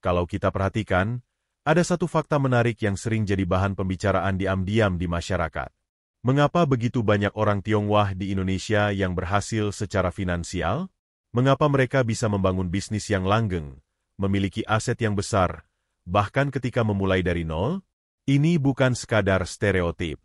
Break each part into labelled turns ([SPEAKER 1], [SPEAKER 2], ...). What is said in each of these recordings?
[SPEAKER 1] Kalau kita perhatikan, ada satu fakta menarik yang sering jadi bahan pembicaraan diam-diam di masyarakat. Mengapa begitu banyak orang Tionghoa di Indonesia yang berhasil secara finansial? Mengapa mereka bisa membangun bisnis yang langgeng, memiliki aset yang besar, bahkan ketika memulai dari nol? Ini bukan sekadar stereotip.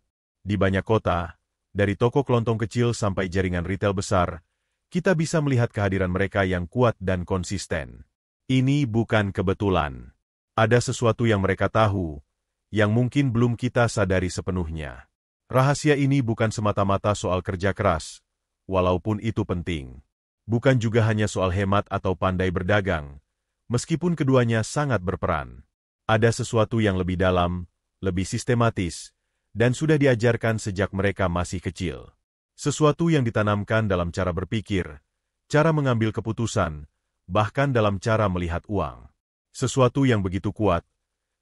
[SPEAKER 1] Di banyak kota, dari toko kelontong kecil sampai jaringan retail besar, kita bisa melihat kehadiran mereka yang kuat dan konsisten. Ini bukan kebetulan. Ada sesuatu yang mereka tahu, yang mungkin belum kita sadari sepenuhnya. Rahasia ini bukan semata-mata soal kerja keras, walaupun itu penting. Bukan juga hanya soal hemat atau pandai berdagang, meskipun keduanya sangat berperan. Ada sesuatu yang lebih dalam, lebih sistematis, dan sudah diajarkan sejak mereka masih kecil. Sesuatu yang ditanamkan dalam cara berpikir, cara mengambil keputusan, bahkan dalam cara melihat uang. Sesuatu yang begitu kuat,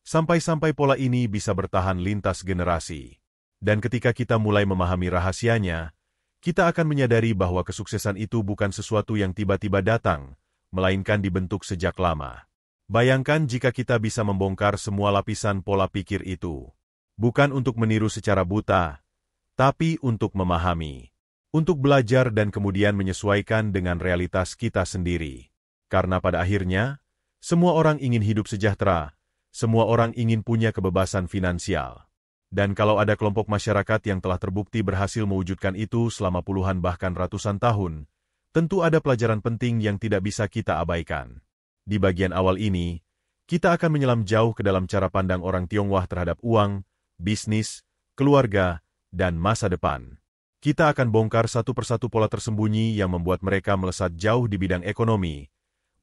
[SPEAKER 1] sampai-sampai pola ini bisa bertahan lintas generasi. Dan ketika kita mulai memahami rahasianya, kita akan menyadari bahwa kesuksesan itu bukan sesuatu yang tiba-tiba datang, melainkan dibentuk sejak lama. Bayangkan jika kita bisa membongkar semua lapisan pola pikir itu. Bukan untuk meniru secara buta, tapi untuk memahami. Untuk belajar dan kemudian menyesuaikan dengan realitas kita sendiri. Karena pada akhirnya, semua orang ingin hidup sejahtera, semua orang ingin punya kebebasan finansial. Dan kalau ada kelompok masyarakat yang telah terbukti berhasil mewujudkan itu selama puluhan bahkan ratusan tahun, tentu ada pelajaran penting yang tidak bisa kita abaikan. Di bagian awal ini, kita akan menyelam jauh ke dalam cara pandang orang Tionghoa terhadap uang, bisnis, keluarga, dan masa depan. Kita akan bongkar satu persatu pola tersembunyi yang membuat mereka melesat jauh di bidang ekonomi,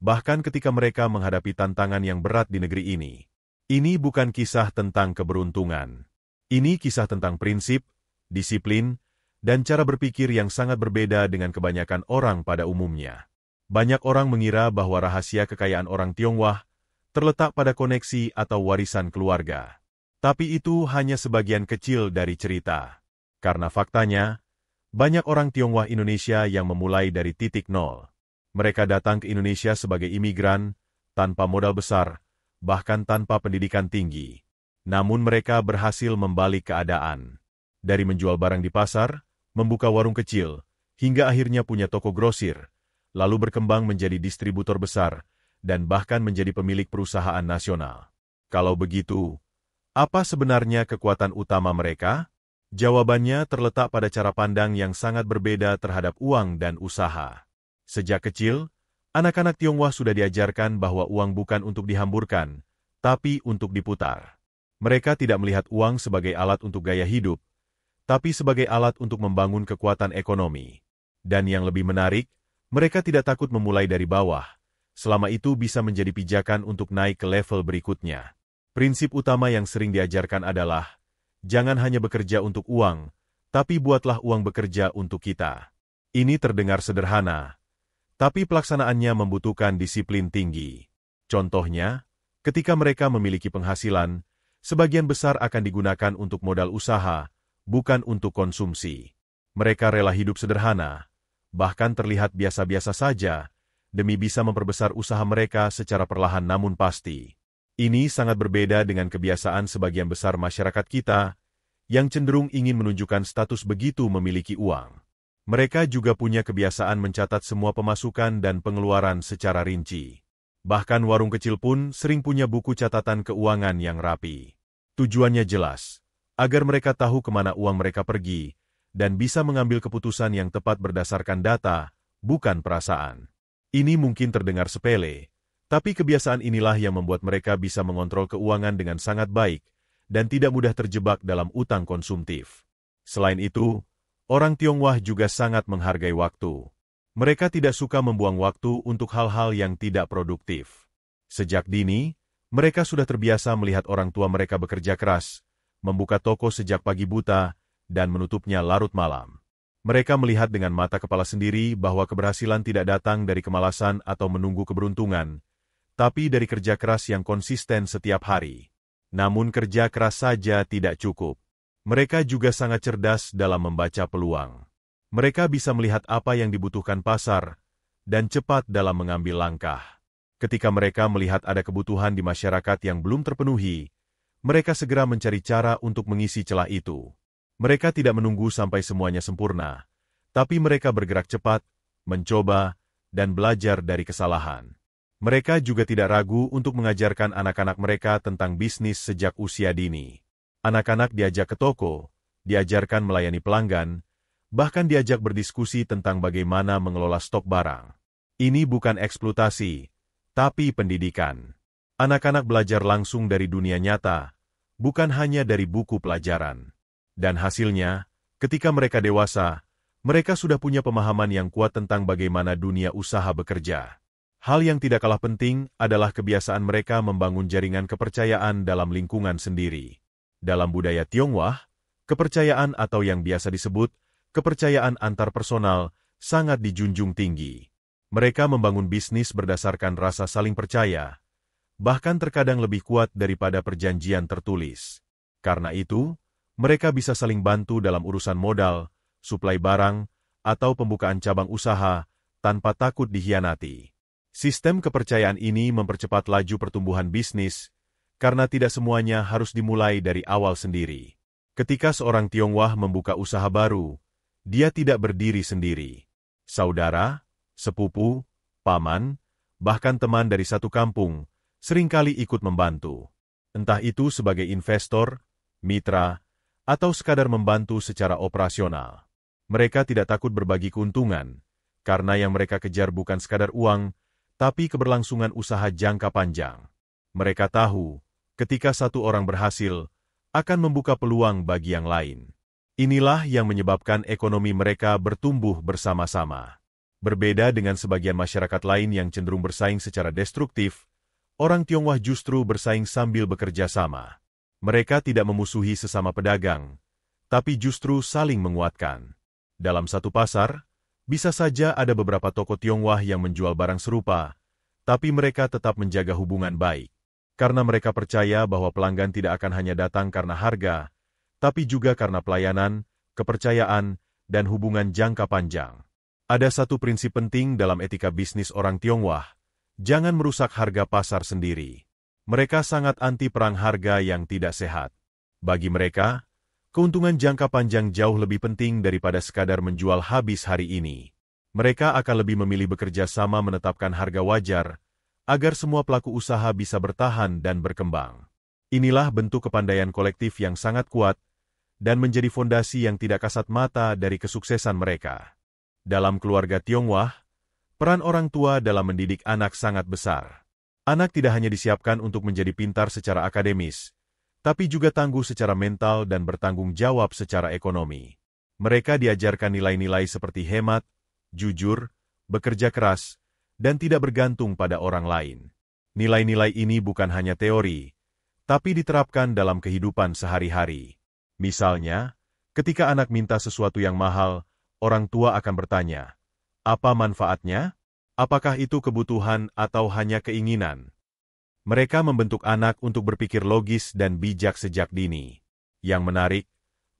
[SPEAKER 1] bahkan ketika mereka menghadapi tantangan yang berat di negeri ini. Ini bukan kisah tentang keberuntungan. Ini kisah tentang prinsip, disiplin, dan cara berpikir yang sangat berbeda dengan kebanyakan orang pada umumnya. Banyak orang mengira bahwa rahasia kekayaan orang Tionghoa terletak pada koneksi atau warisan keluarga. Tapi itu hanya sebagian kecil dari cerita. Karena faktanya, banyak orang Tionghoa Indonesia yang memulai dari titik nol. Mereka datang ke Indonesia sebagai imigran, tanpa modal besar, bahkan tanpa pendidikan tinggi. Namun mereka berhasil membalik keadaan. Dari menjual barang di pasar, membuka warung kecil, hingga akhirnya punya toko grosir, lalu berkembang menjadi distributor besar, dan bahkan menjadi pemilik perusahaan nasional. Kalau begitu, apa sebenarnya kekuatan utama mereka? Jawabannya terletak pada cara pandang yang sangat berbeda terhadap uang dan usaha. Sejak kecil, anak-anak Tionghoa sudah diajarkan bahwa uang bukan untuk dihamburkan, tapi untuk diputar. Mereka tidak melihat uang sebagai alat untuk gaya hidup, tapi sebagai alat untuk membangun kekuatan ekonomi. Dan yang lebih menarik, mereka tidak takut memulai dari bawah, selama itu bisa menjadi pijakan untuk naik ke level berikutnya. Prinsip utama yang sering diajarkan adalah, jangan hanya bekerja untuk uang, tapi buatlah uang bekerja untuk kita. Ini terdengar sederhana, tapi pelaksanaannya membutuhkan disiplin tinggi. Contohnya, ketika mereka memiliki penghasilan, sebagian besar akan digunakan untuk modal usaha, bukan untuk konsumsi. Mereka rela hidup sederhana, bahkan terlihat biasa-biasa saja, demi bisa memperbesar usaha mereka secara perlahan namun pasti. Ini sangat berbeda dengan kebiasaan sebagian besar masyarakat kita, yang cenderung ingin menunjukkan status begitu memiliki uang. Mereka juga punya kebiasaan mencatat semua pemasukan dan pengeluaran secara rinci. Bahkan warung kecil pun sering punya buku catatan keuangan yang rapi. Tujuannya jelas, agar mereka tahu kemana uang mereka pergi, dan bisa mengambil keputusan yang tepat berdasarkan data, bukan perasaan. Ini mungkin terdengar sepele, tapi kebiasaan inilah yang membuat mereka bisa mengontrol keuangan dengan sangat baik, dan tidak mudah terjebak dalam utang konsumtif. Selain itu, orang Tionghoa juga sangat menghargai waktu. Mereka tidak suka membuang waktu untuk hal-hal yang tidak produktif. Sejak dini, mereka sudah terbiasa melihat orang tua mereka bekerja keras, membuka toko sejak pagi buta, dan menutupnya larut malam. Mereka melihat dengan mata kepala sendiri bahwa keberhasilan tidak datang dari kemalasan atau menunggu keberuntungan, tapi dari kerja keras yang konsisten setiap hari. Namun kerja keras saja tidak cukup. Mereka juga sangat cerdas dalam membaca peluang. Mereka bisa melihat apa yang dibutuhkan pasar, dan cepat dalam mengambil langkah. Ketika mereka melihat ada kebutuhan di masyarakat yang belum terpenuhi, mereka segera mencari cara untuk mengisi celah itu. Mereka tidak menunggu sampai semuanya sempurna, tapi mereka bergerak cepat, mencoba, dan belajar dari kesalahan. Mereka juga tidak ragu untuk mengajarkan anak-anak mereka tentang bisnis sejak usia dini. Anak-anak diajak ke toko, diajarkan melayani pelanggan, bahkan diajak berdiskusi tentang bagaimana mengelola stok barang. Ini bukan eksploitasi, tapi pendidikan. Anak-anak belajar langsung dari dunia nyata, bukan hanya dari buku pelajaran. Dan hasilnya, ketika mereka dewasa, mereka sudah punya pemahaman yang kuat tentang bagaimana dunia usaha bekerja. Hal yang tidak kalah penting adalah kebiasaan mereka membangun jaringan kepercayaan dalam lingkungan sendiri. Dalam budaya Tionghoa, kepercayaan atau yang biasa disebut kepercayaan antarpersonal sangat dijunjung tinggi. Mereka membangun bisnis berdasarkan rasa saling percaya, bahkan terkadang lebih kuat daripada perjanjian tertulis. Karena itu, mereka bisa saling bantu dalam urusan modal, suplai barang, atau pembukaan cabang usaha tanpa takut dikhianati. Sistem kepercayaan ini mempercepat laju pertumbuhan bisnis, karena tidak semuanya harus dimulai dari awal sendiri. Ketika seorang Tionghoa membuka usaha baru, dia tidak berdiri sendiri. Saudara, sepupu, paman, bahkan teman dari satu kampung, seringkali ikut membantu. Entah itu sebagai investor, mitra, atau sekadar membantu secara operasional. Mereka tidak takut berbagi keuntungan, karena yang mereka kejar bukan sekadar uang, tapi keberlangsungan usaha jangka panjang. Mereka tahu, ketika satu orang berhasil, akan membuka peluang bagi yang lain. Inilah yang menyebabkan ekonomi mereka bertumbuh bersama-sama. Berbeda dengan sebagian masyarakat lain yang cenderung bersaing secara destruktif, orang Tionghoa justru bersaing sambil bekerja sama. Mereka tidak memusuhi sesama pedagang, tapi justru saling menguatkan. Dalam satu pasar, bisa saja ada beberapa toko Tionghoa yang menjual barang serupa, tapi mereka tetap menjaga hubungan baik. Karena mereka percaya bahwa pelanggan tidak akan hanya datang karena harga, tapi juga karena pelayanan, kepercayaan, dan hubungan jangka panjang. Ada satu prinsip penting dalam etika bisnis orang Tionghoa, jangan merusak harga pasar sendiri. Mereka sangat anti perang harga yang tidak sehat. Bagi mereka, keuntungan jangka panjang jauh lebih penting daripada sekadar menjual habis hari ini. Mereka akan lebih memilih bekerja sama menetapkan harga wajar, agar semua pelaku usaha bisa bertahan dan berkembang. Inilah bentuk kepandaian kolektif yang sangat kuat, dan menjadi fondasi yang tidak kasat mata dari kesuksesan mereka. Dalam keluarga Tionghoa, peran orang tua dalam mendidik anak sangat besar. Anak tidak hanya disiapkan untuk menjadi pintar secara akademis, tapi juga tangguh secara mental dan bertanggung jawab secara ekonomi. Mereka diajarkan nilai-nilai seperti hemat, jujur, bekerja keras, dan tidak bergantung pada orang lain. Nilai-nilai ini bukan hanya teori, tapi diterapkan dalam kehidupan sehari-hari. Misalnya, ketika anak minta sesuatu yang mahal, orang tua akan bertanya, "Apa manfaatnya? Apakah itu kebutuhan atau hanya keinginan?" Mereka membentuk anak untuk berpikir logis dan bijak sejak dini. Yang menarik,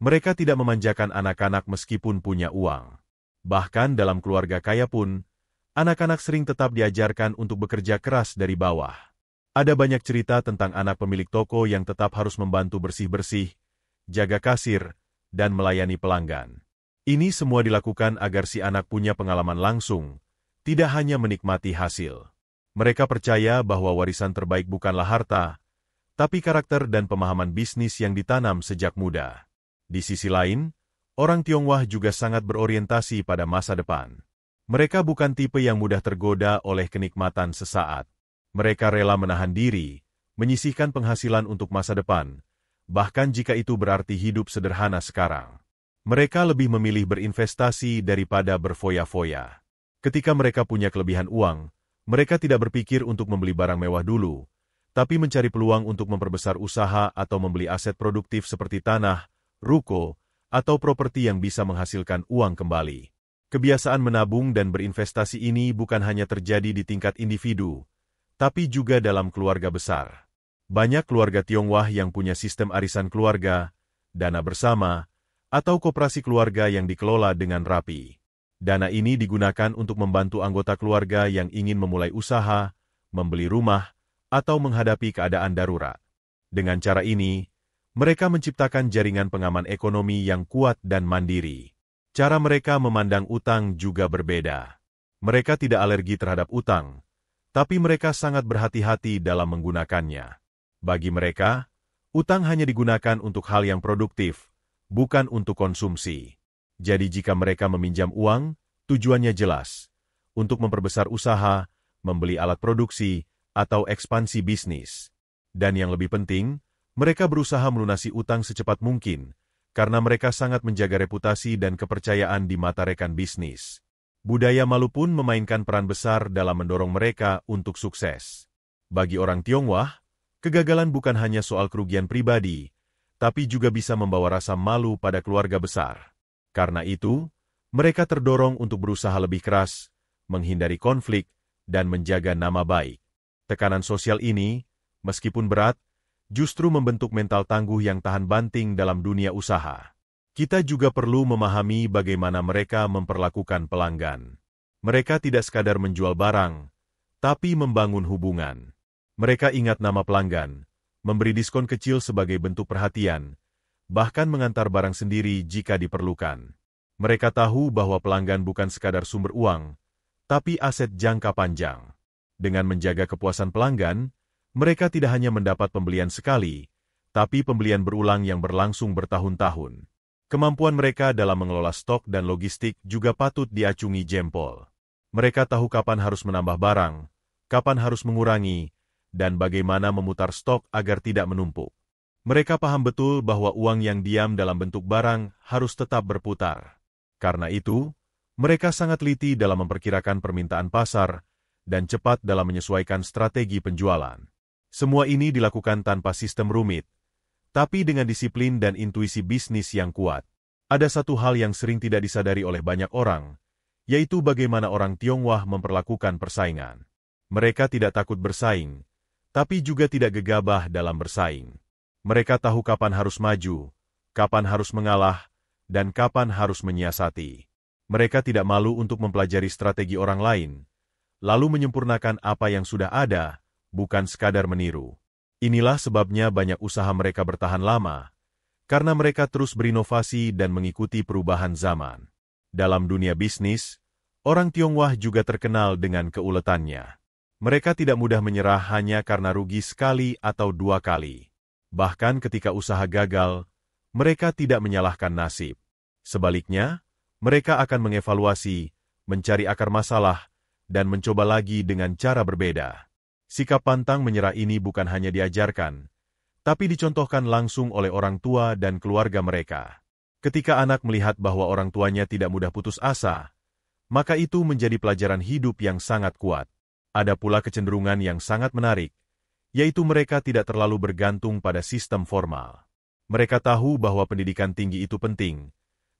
[SPEAKER 1] mereka tidak memanjakan anak-anak meskipun punya uang. Bahkan dalam keluarga kaya pun, anak-anak sering tetap diajarkan untuk bekerja keras dari bawah. Ada banyak cerita tentang anak pemilik toko yang tetap harus membantu bersih-bersih, jaga kasir, dan melayani pelanggan. Ini semua dilakukan agar si anak punya pengalaman langsung, tidak hanya menikmati hasil. Mereka percaya bahwa warisan terbaik bukanlah harta, tapi karakter dan pemahaman bisnis yang ditanam sejak muda. Di sisi lain, orang Tionghoa juga sangat berorientasi pada masa depan. Mereka bukan tipe yang mudah tergoda oleh kenikmatan sesaat. Mereka rela menahan diri, menyisihkan penghasilan untuk masa depan, bahkan jika itu berarti hidup sederhana sekarang. Mereka lebih memilih berinvestasi daripada berfoya-foya. Ketika mereka punya kelebihan uang, mereka tidak berpikir untuk membeli barang mewah dulu, tapi mencari peluang untuk memperbesar usaha atau membeli aset produktif seperti tanah, ruko, atau properti yang bisa menghasilkan uang kembali. Kebiasaan menabung dan berinvestasi ini bukan hanya terjadi di tingkat individu, tapi juga dalam keluarga besar. Banyak keluarga Tionghoa yang punya sistem arisan keluarga, dana bersama, atau koperasi keluarga yang dikelola dengan rapi. Dana ini digunakan untuk membantu anggota keluarga yang ingin memulai usaha, membeli rumah, atau menghadapi keadaan darurat. Dengan cara ini, mereka menciptakan jaringan pengaman ekonomi yang kuat dan mandiri. Cara mereka memandang utang juga berbeda. Mereka tidak alergi terhadap utang, tapi mereka sangat berhati-hati dalam menggunakannya. Bagi mereka, utang hanya digunakan untuk hal yang produktif, bukan untuk konsumsi. Jadi jika mereka meminjam uang, tujuannya jelas, untuk memperbesar usaha, membeli alat produksi, atau ekspansi bisnis. Dan yang lebih penting, mereka berusaha melunasi utang secepat mungkin, karena mereka sangat menjaga reputasi dan kepercayaan di mata rekan bisnis. Budaya malu pun memainkan peran besar dalam mendorong mereka untuk sukses. Bagi orang Tionghoa, kegagalan bukan hanya soal kerugian pribadi, tapi juga bisa membawa rasa malu pada keluarga besar. Karena itu, mereka terdorong untuk berusaha lebih keras, menghindari konflik, dan menjaga nama baik. Tekanan sosial ini, meskipun berat, justru membentuk mental tangguh yang tahan banting dalam dunia usaha. Kita juga perlu memahami bagaimana mereka memperlakukan pelanggan. Mereka tidak sekadar menjual barang, tapi membangun hubungan. Mereka ingat nama pelanggan, memberi diskon kecil sebagai bentuk perhatian, bahkan mengantar barang sendiri jika diperlukan. Mereka tahu bahwa pelanggan bukan sekadar sumber uang, tapi aset jangka panjang. Dengan menjaga kepuasan pelanggan, mereka tidak hanya mendapat pembelian sekali, tapi pembelian berulang yang berlangsung bertahun-tahun. Kemampuan mereka dalam mengelola stok dan logistik juga patut diacungi jempol. Mereka tahu kapan harus menambah barang, kapan harus mengurangi, dan bagaimana memutar stok agar tidak menumpuk. Mereka paham betul bahwa uang yang diam dalam bentuk barang harus tetap berputar. Karena itu, mereka sangat teliti dalam memperkirakan permintaan pasar dan cepat dalam menyesuaikan strategi penjualan. Semua ini dilakukan tanpa sistem rumit, tapi dengan disiplin dan intuisi bisnis yang kuat. Ada satu hal yang sering tidak disadari oleh banyak orang, yaitu bagaimana orang Tionghoa memperlakukan persaingan. Mereka tidak takut bersaing, tapi juga tidak gegabah dalam bersaing. Mereka tahu kapan harus maju, kapan harus mengalah, dan kapan harus menyiasati. Mereka tidak malu untuk mempelajari strategi orang lain, lalu menyempurnakan apa yang sudah ada, bukan sekadar meniru. Inilah sebabnya banyak usaha mereka bertahan lama, karena mereka terus berinovasi dan mengikuti perubahan zaman. Dalam dunia bisnis, orang Tionghoa juga terkenal dengan keuletannya. Mereka tidak mudah menyerah hanya karena rugi sekali atau dua kali. Bahkan ketika usaha gagal, mereka tidak menyalahkan nasib. Sebaliknya, mereka akan mengevaluasi, mencari akar masalah, dan mencoba lagi dengan cara berbeda. Sikap pantang menyerah ini bukan hanya diajarkan, tapi dicontohkan langsung oleh orang tua dan keluarga mereka. Ketika anak melihat bahwa orang tuanya tidak mudah putus asa, maka itu menjadi pelajaran hidup yang sangat kuat. Ada pula kecenderungan yang sangat menarik, yaitu mereka tidak terlalu bergantung pada sistem formal. Mereka tahu bahwa pendidikan tinggi itu penting,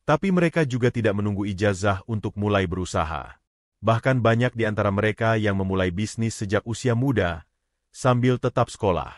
[SPEAKER 1] tapi mereka juga tidak menunggu ijazah untuk mulai berusaha. Bahkan banyak di antara mereka yang memulai bisnis sejak usia muda, sambil tetap sekolah.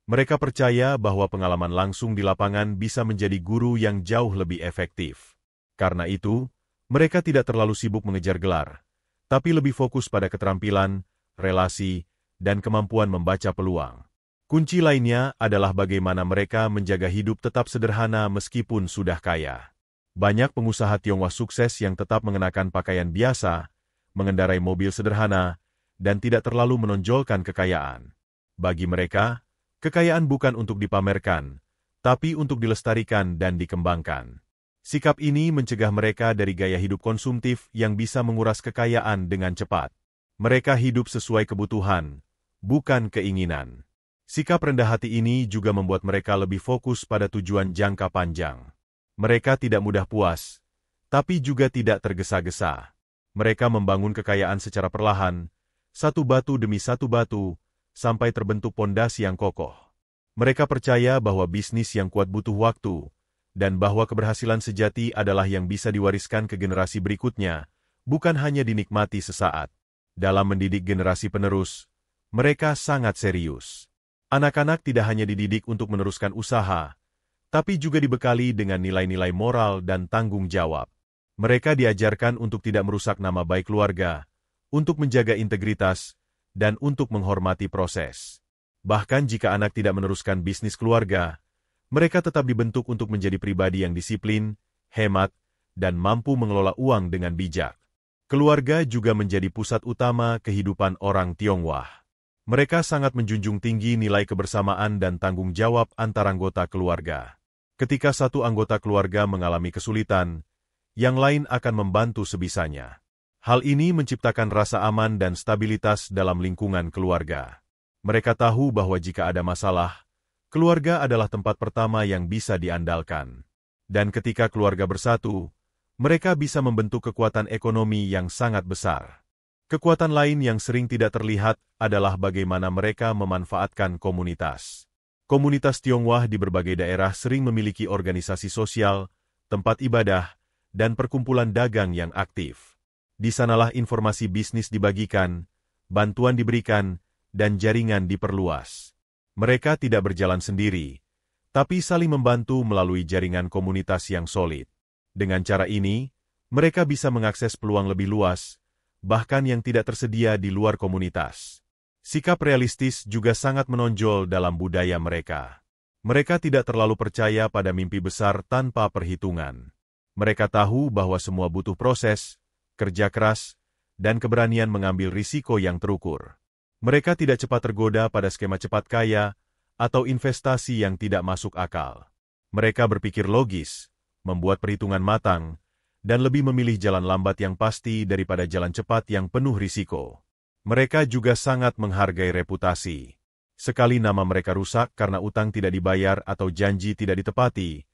[SPEAKER 1] Mereka percaya bahwa pengalaman langsung di lapangan bisa menjadi guru yang jauh lebih efektif. Karena itu, mereka tidak terlalu sibuk mengejar gelar, tapi lebih fokus pada keterampilan, relasi, dan kemampuan membaca peluang. Kunci lainnya adalah bagaimana mereka menjaga hidup tetap sederhana meskipun sudah kaya. Banyak pengusaha Tionghoa sukses yang tetap mengenakan pakaian biasa, mengendarai mobil sederhana, dan tidak terlalu menonjolkan kekayaan. Bagi mereka, kekayaan bukan untuk dipamerkan, tapi untuk dilestarikan dan dikembangkan. Sikap ini mencegah mereka dari gaya hidup konsumtif yang bisa menguras kekayaan dengan cepat. Mereka hidup sesuai kebutuhan, bukan keinginan. Sikap rendah hati ini juga membuat mereka lebih fokus pada tujuan jangka panjang. Mereka tidak mudah puas, tapi juga tidak tergesa-gesa. Mereka membangun kekayaan secara perlahan, satu batu demi satu batu, sampai terbentuk pondasi yang kokoh. Mereka percaya bahwa bisnis yang kuat butuh waktu, dan bahwa keberhasilan sejati adalah yang bisa diwariskan ke generasi berikutnya, bukan hanya dinikmati sesaat. Dalam mendidik generasi penerus, mereka sangat serius. Anak-anak tidak hanya dididik untuk meneruskan usaha, tapi juga dibekali dengan nilai-nilai moral dan tanggung jawab. Mereka diajarkan untuk tidak merusak nama baik keluarga, untuk menjaga integritas, dan untuk menghormati proses. Bahkan jika anak tidak meneruskan bisnis keluarga, mereka tetap dibentuk untuk menjadi pribadi yang disiplin, hemat, dan mampu mengelola uang dengan bijak. Keluarga juga menjadi pusat utama kehidupan orang Tionghoa. Mereka sangat menjunjung tinggi nilai kebersamaan dan tanggung jawab antar anggota keluarga. Ketika satu anggota keluarga mengalami kesulitan, yang lain akan membantu sebisanya. Hal ini menciptakan rasa aman dan stabilitas dalam lingkungan keluarga. Mereka tahu bahwa jika ada masalah, keluarga adalah tempat pertama yang bisa diandalkan. Dan ketika keluarga bersatu, mereka bisa membentuk kekuatan ekonomi yang sangat besar. Kekuatan lain yang sering tidak terlihat adalah bagaimana mereka memanfaatkan komunitas. Komunitas Tionghoa di berbagai daerah sering memiliki organisasi sosial, tempat ibadah, dan perkumpulan dagang yang aktif. Di sanalah informasi bisnis dibagikan, bantuan diberikan, dan jaringan diperluas. Mereka tidak berjalan sendiri, tapi saling membantu melalui jaringan komunitas yang solid. Dengan cara ini, mereka bisa mengakses peluang lebih luas, bahkan yang tidak tersedia di luar komunitas. Sikap realistis juga sangat menonjol dalam budaya mereka. Mereka tidak terlalu percaya pada mimpi besar tanpa perhitungan. Mereka tahu bahwa semua butuh proses, kerja keras, dan keberanian mengambil risiko yang terukur. Mereka tidak cepat tergoda pada skema cepat kaya atau investasi yang tidak masuk akal. Mereka berpikir logis, membuat perhitungan matang, dan lebih memilih jalan lambat yang pasti daripada jalan cepat yang penuh risiko. Mereka juga sangat menghargai reputasi. Sekali nama mereka rusak karena utang tidak dibayar atau janji tidak ditepati,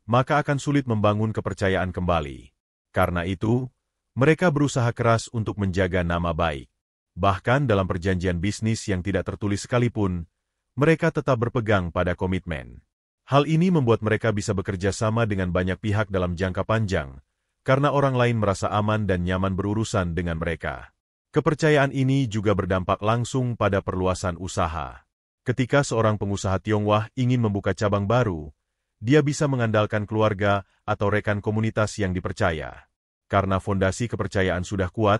[SPEAKER 1] maka akan sulit membangun kepercayaan kembali. Karena itu, mereka berusaha keras untuk menjaga nama baik. Bahkan dalam perjanjian bisnis yang tidak tertulis sekalipun, mereka tetap berpegang pada komitmen. Hal ini membuat mereka bisa bekerja sama dengan banyak pihak dalam jangka panjang, karena orang lain merasa aman dan nyaman berurusan dengan mereka. Kepercayaan ini juga berdampak langsung pada perluasan usaha. Ketika seorang pengusaha Tionghoa ingin membuka cabang baru, dia bisa mengandalkan keluarga atau rekan komunitas yang dipercaya. Karena fondasi kepercayaan sudah kuat,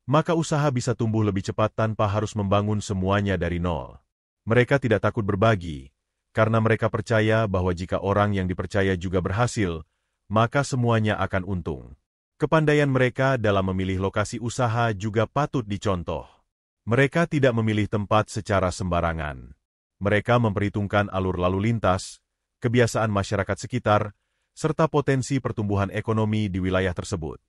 [SPEAKER 1] maka usaha bisa tumbuh lebih cepat tanpa harus membangun semuanya dari nol. Mereka tidak takut berbagi, karena mereka percaya bahwa jika orang yang dipercaya juga berhasil, maka semuanya akan untung. Kepandaian mereka dalam memilih lokasi usaha juga patut dicontoh. Mereka tidak memilih tempat secara sembarangan. Mereka memperhitungkan alur lalu lintas, kebiasaan masyarakat sekitar, serta potensi pertumbuhan ekonomi di wilayah tersebut.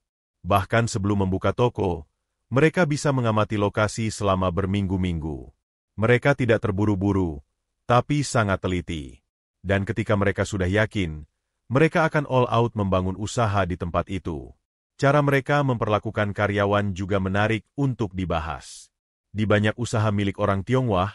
[SPEAKER 1] Bahkan sebelum membuka toko, mereka bisa mengamati lokasi selama berminggu-minggu. Mereka tidak terburu-buru, tapi sangat teliti. Dan ketika mereka sudah yakin, mereka akan all out membangun usaha di tempat itu. Cara mereka memperlakukan karyawan juga menarik untuk dibahas. Di banyak usaha milik orang Tionghoa,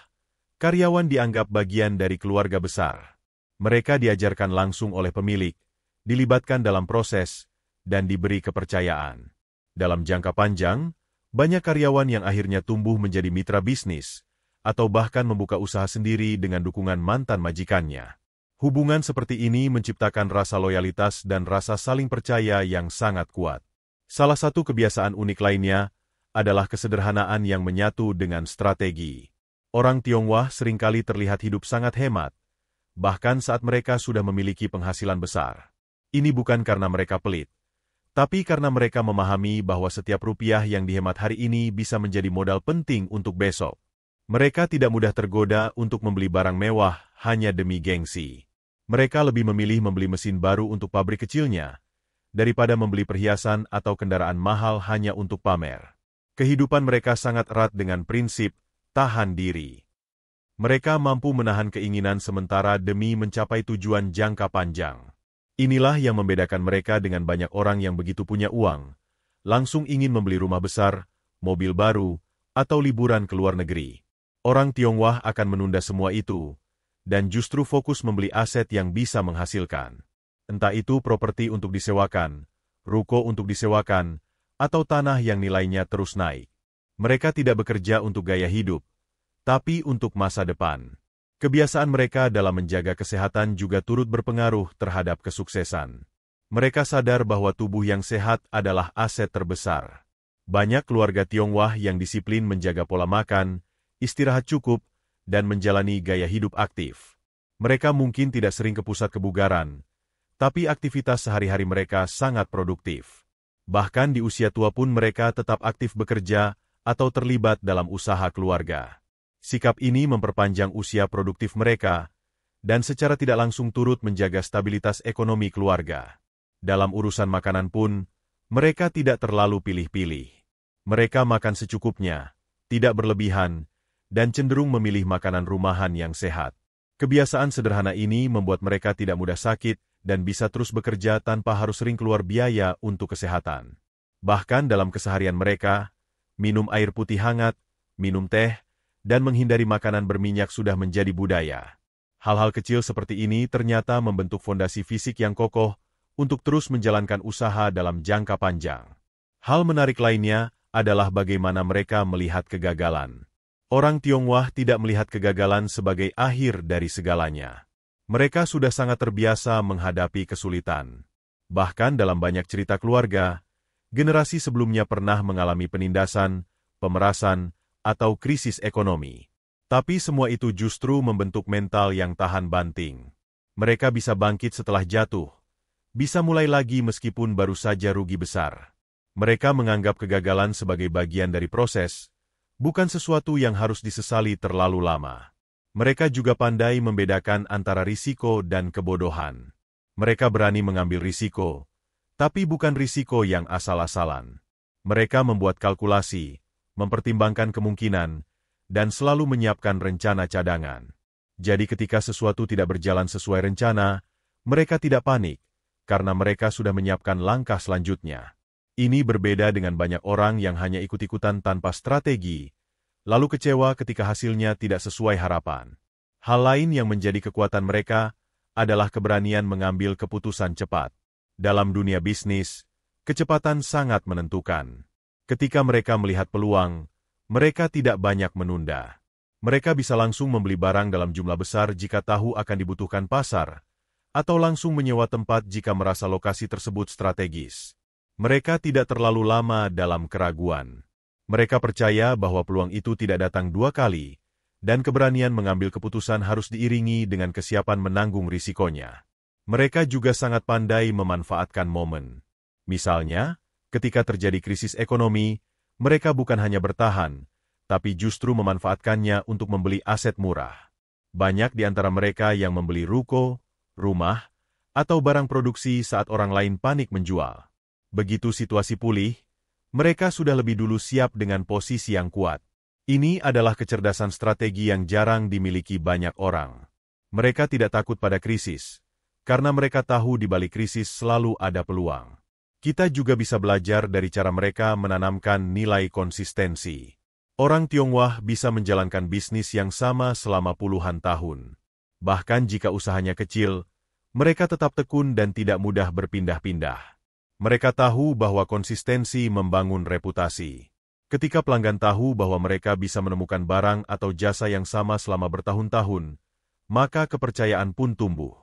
[SPEAKER 1] karyawan dianggap bagian dari keluarga besar. Mereka diajarkan langsung oleh pemilik, dilibatkan dalam proses, dan diberi kepercayaan. Dalam jangka panjang, banyak karyawan yang akhirnya tumbuh menjadi mitra bisnis, atau bahkan membuka usaha sendiri dengan dukungan mantan majikannya. Hubungan seperti ini menciptakan rasa loyalitas dan rasa saling percaya yang sangat kuat. Salah satu kebiasaan unik lainnya adalah kesederhanaan yang menyatu dengan strategi. Orang Tionghoa seringkali terlihat hidup sangat hemat, bahkan saat mereka sudah memiliki penghasilan besar. Ini bukan karena mereka pelit, tapi karena mereka memahami bahwa setiap rupiah yang dihemat hari ini bisa menjadi modal penting untuk besok. Mereka tidak mudah tergoda untuk membeli barang mewah hanya demi gengsi. Mereka lebih memilih membeli mesin baru untuk pabrik kecilnya, daripada membeli perhiasan atau kendaraan mahal hanya untuk pamer. Kehidupan mereka sangat erat dengan prinsip tahan diri. Mereka mampu menahan keinginan sementara demi mencapai tujuan jangka panjang. Inilah yang membedakan mereka dengan banyak orang yang begitu punya uang, langsung ingin membeli rumah besar, mobil baru, atau liburan ke luar negeri. Orang Tionghoa akan menunda semua itu, dan justru fokus membeli aset yang bisa menghasilkan. Entah itu properti untuk disewakan, ruko untuk disewakan, atau tanah yang nilainya terus naik. Mereka tidak bekerja untuk gaya hidup, tapi untuk masa depan. Kebiasaan mereka dalam menjaga kesehatan juga turut berpengaruh terhadap kesuksesan. Mereka sadar bahwa tubuh yang sehat adalah aset terbesar. Banyak keluarga Tionghoa yang disiplin menjaga pola makan, istirahat cukup, dan menjalani gaya hidup aktif. Mereka mungkin tidak sering ke pusat kebugaran, tapi aktivitas sehari-hari mereka sangat produktif. Bahkan di usia tua pun mereka tetap aktif bekerja atau terlibat dalam usaha keluarga. Sikap ini memperpanjang usia produktif mereka, dan secara tidak langsung turut menjaga stabilitas ekonomi keluarga. Dalam urusan makanan pun, mereka tidak terlalu pilih-pilih. Mereka makan secukupnya, tidak berlebihan, dan cenderung memilih makanan rumahan yang sehat. Kebiasaan sederhana ini membuat mereka tidak mudah sakit dan bisa terus bekerja tanpa harus sering keluar biaya untuk kesehatan. Bahkan dalam keseharian mereka, minum air putih hangat, minum teh, dan menghindari makanan berminyak sudah menjadi budaya. Hal-hal kecil seperti ini ternyata membentuk fondasi fisik yang kokoh untuk terus menjalankan usaha dalam jangka panjang. Hal menarik lainnya adalah bagaimana mereka melihat kegagalan. Orang Tionghoa tidak melihat kegagalan sebagai akhir dari segalanya. Mereka sudah sangat terbiasa menghadapi kesulitan. Bahkan dalam banyak cerita keluarga, generasi sebelumnya pernah mengalami penindasan, pemerasan, atau krisis ekonomi. Tapi semua itu justru membentuk mental yang tahan banting. Mereka bisa bangkit setelah jatuh, bisa mulai lagi meskipun baru saja rugi besar. Mereka menganggap kegagalan sebagai bagian dari proses, bukan sesuatu yang harus disesali terlalu lama. Mereka juga pandai membedakan antara risiko dan kebodohan. Mereka berani mengambil risiko, tapi bukan risiko yang asal-asalan. Mereka membuat kalkulasi, mempertimbangkan kemungkinan, dan selalu menyiapkan rencana cadangan. Jadi ketika sesuatu tidak berjalan sesuai rencana, mereka tidak panik, karena mereka sudah menyiapkan langkah selanjutnya. Ini berbeda dengan banyak orang yang hanya ikut-ikutan tanpa strategi, lalu kecewa ketika hasilnya tidak sesuai harapan. Hal lain yang menjadi kekuatan mereka adalah keberanian mengambil keputusan cepat. Dalam dunia bisnis, kecepatan sangat menentukan. Ketika mereka melihat peluang, mereka tidak banyak menunda. Mereka bisa langsung membeli barang dalam jumlah besar jika tahu akan dibutuhkan pasar, atau langsung menyewa tempat jika merasa lokasi tersebut strategis. Mereka tidak terlalu lama dalam keraguan. Mereka percaya bahwa peluang itu tidak datang dua kali, dan keberanian mengambil keputusan harus diiringi dengan kesiapan menanggung risikonya. Mereka juga sangat pandai memanfaatkan momen. Misalnya, ketika terjadi krisis ekonomi, mereka bukan hanya bertahan, tapi justru memanfaatkannya untuk membeli aset murah. Banyak di antara mereka yang membeli ruko, rumah, atau barang produksi saat orang lain panik menjual. Begitu situasi pulih, mereka sudah lebih dulu siap dengan posisi yang kuat. Ini adalah kecerdasan strategi yang jarang dimiliki banyak orang. Mereka tidak takut pada krisis, karena mereka tahu di balik krisis selalu ada peluang. Kita juga bisa belajar dari cara mereka menanamkan nilai konsistensi. Orang Tionghoa bisa menjalankan bisnis yang sama selama puluhan tahun. Bahkan jika usahanya kecil, mereka tetap tekun dan tidak mudah berpindah-pindah. Mereka tahu bahwa konsistensi membangun reputasi. Ketika pelanggan tahu bahwa mereka bisa menemukan barang atau jasa yang sama selama bertahun-tahun, maka kepercayaan pun tumbuh.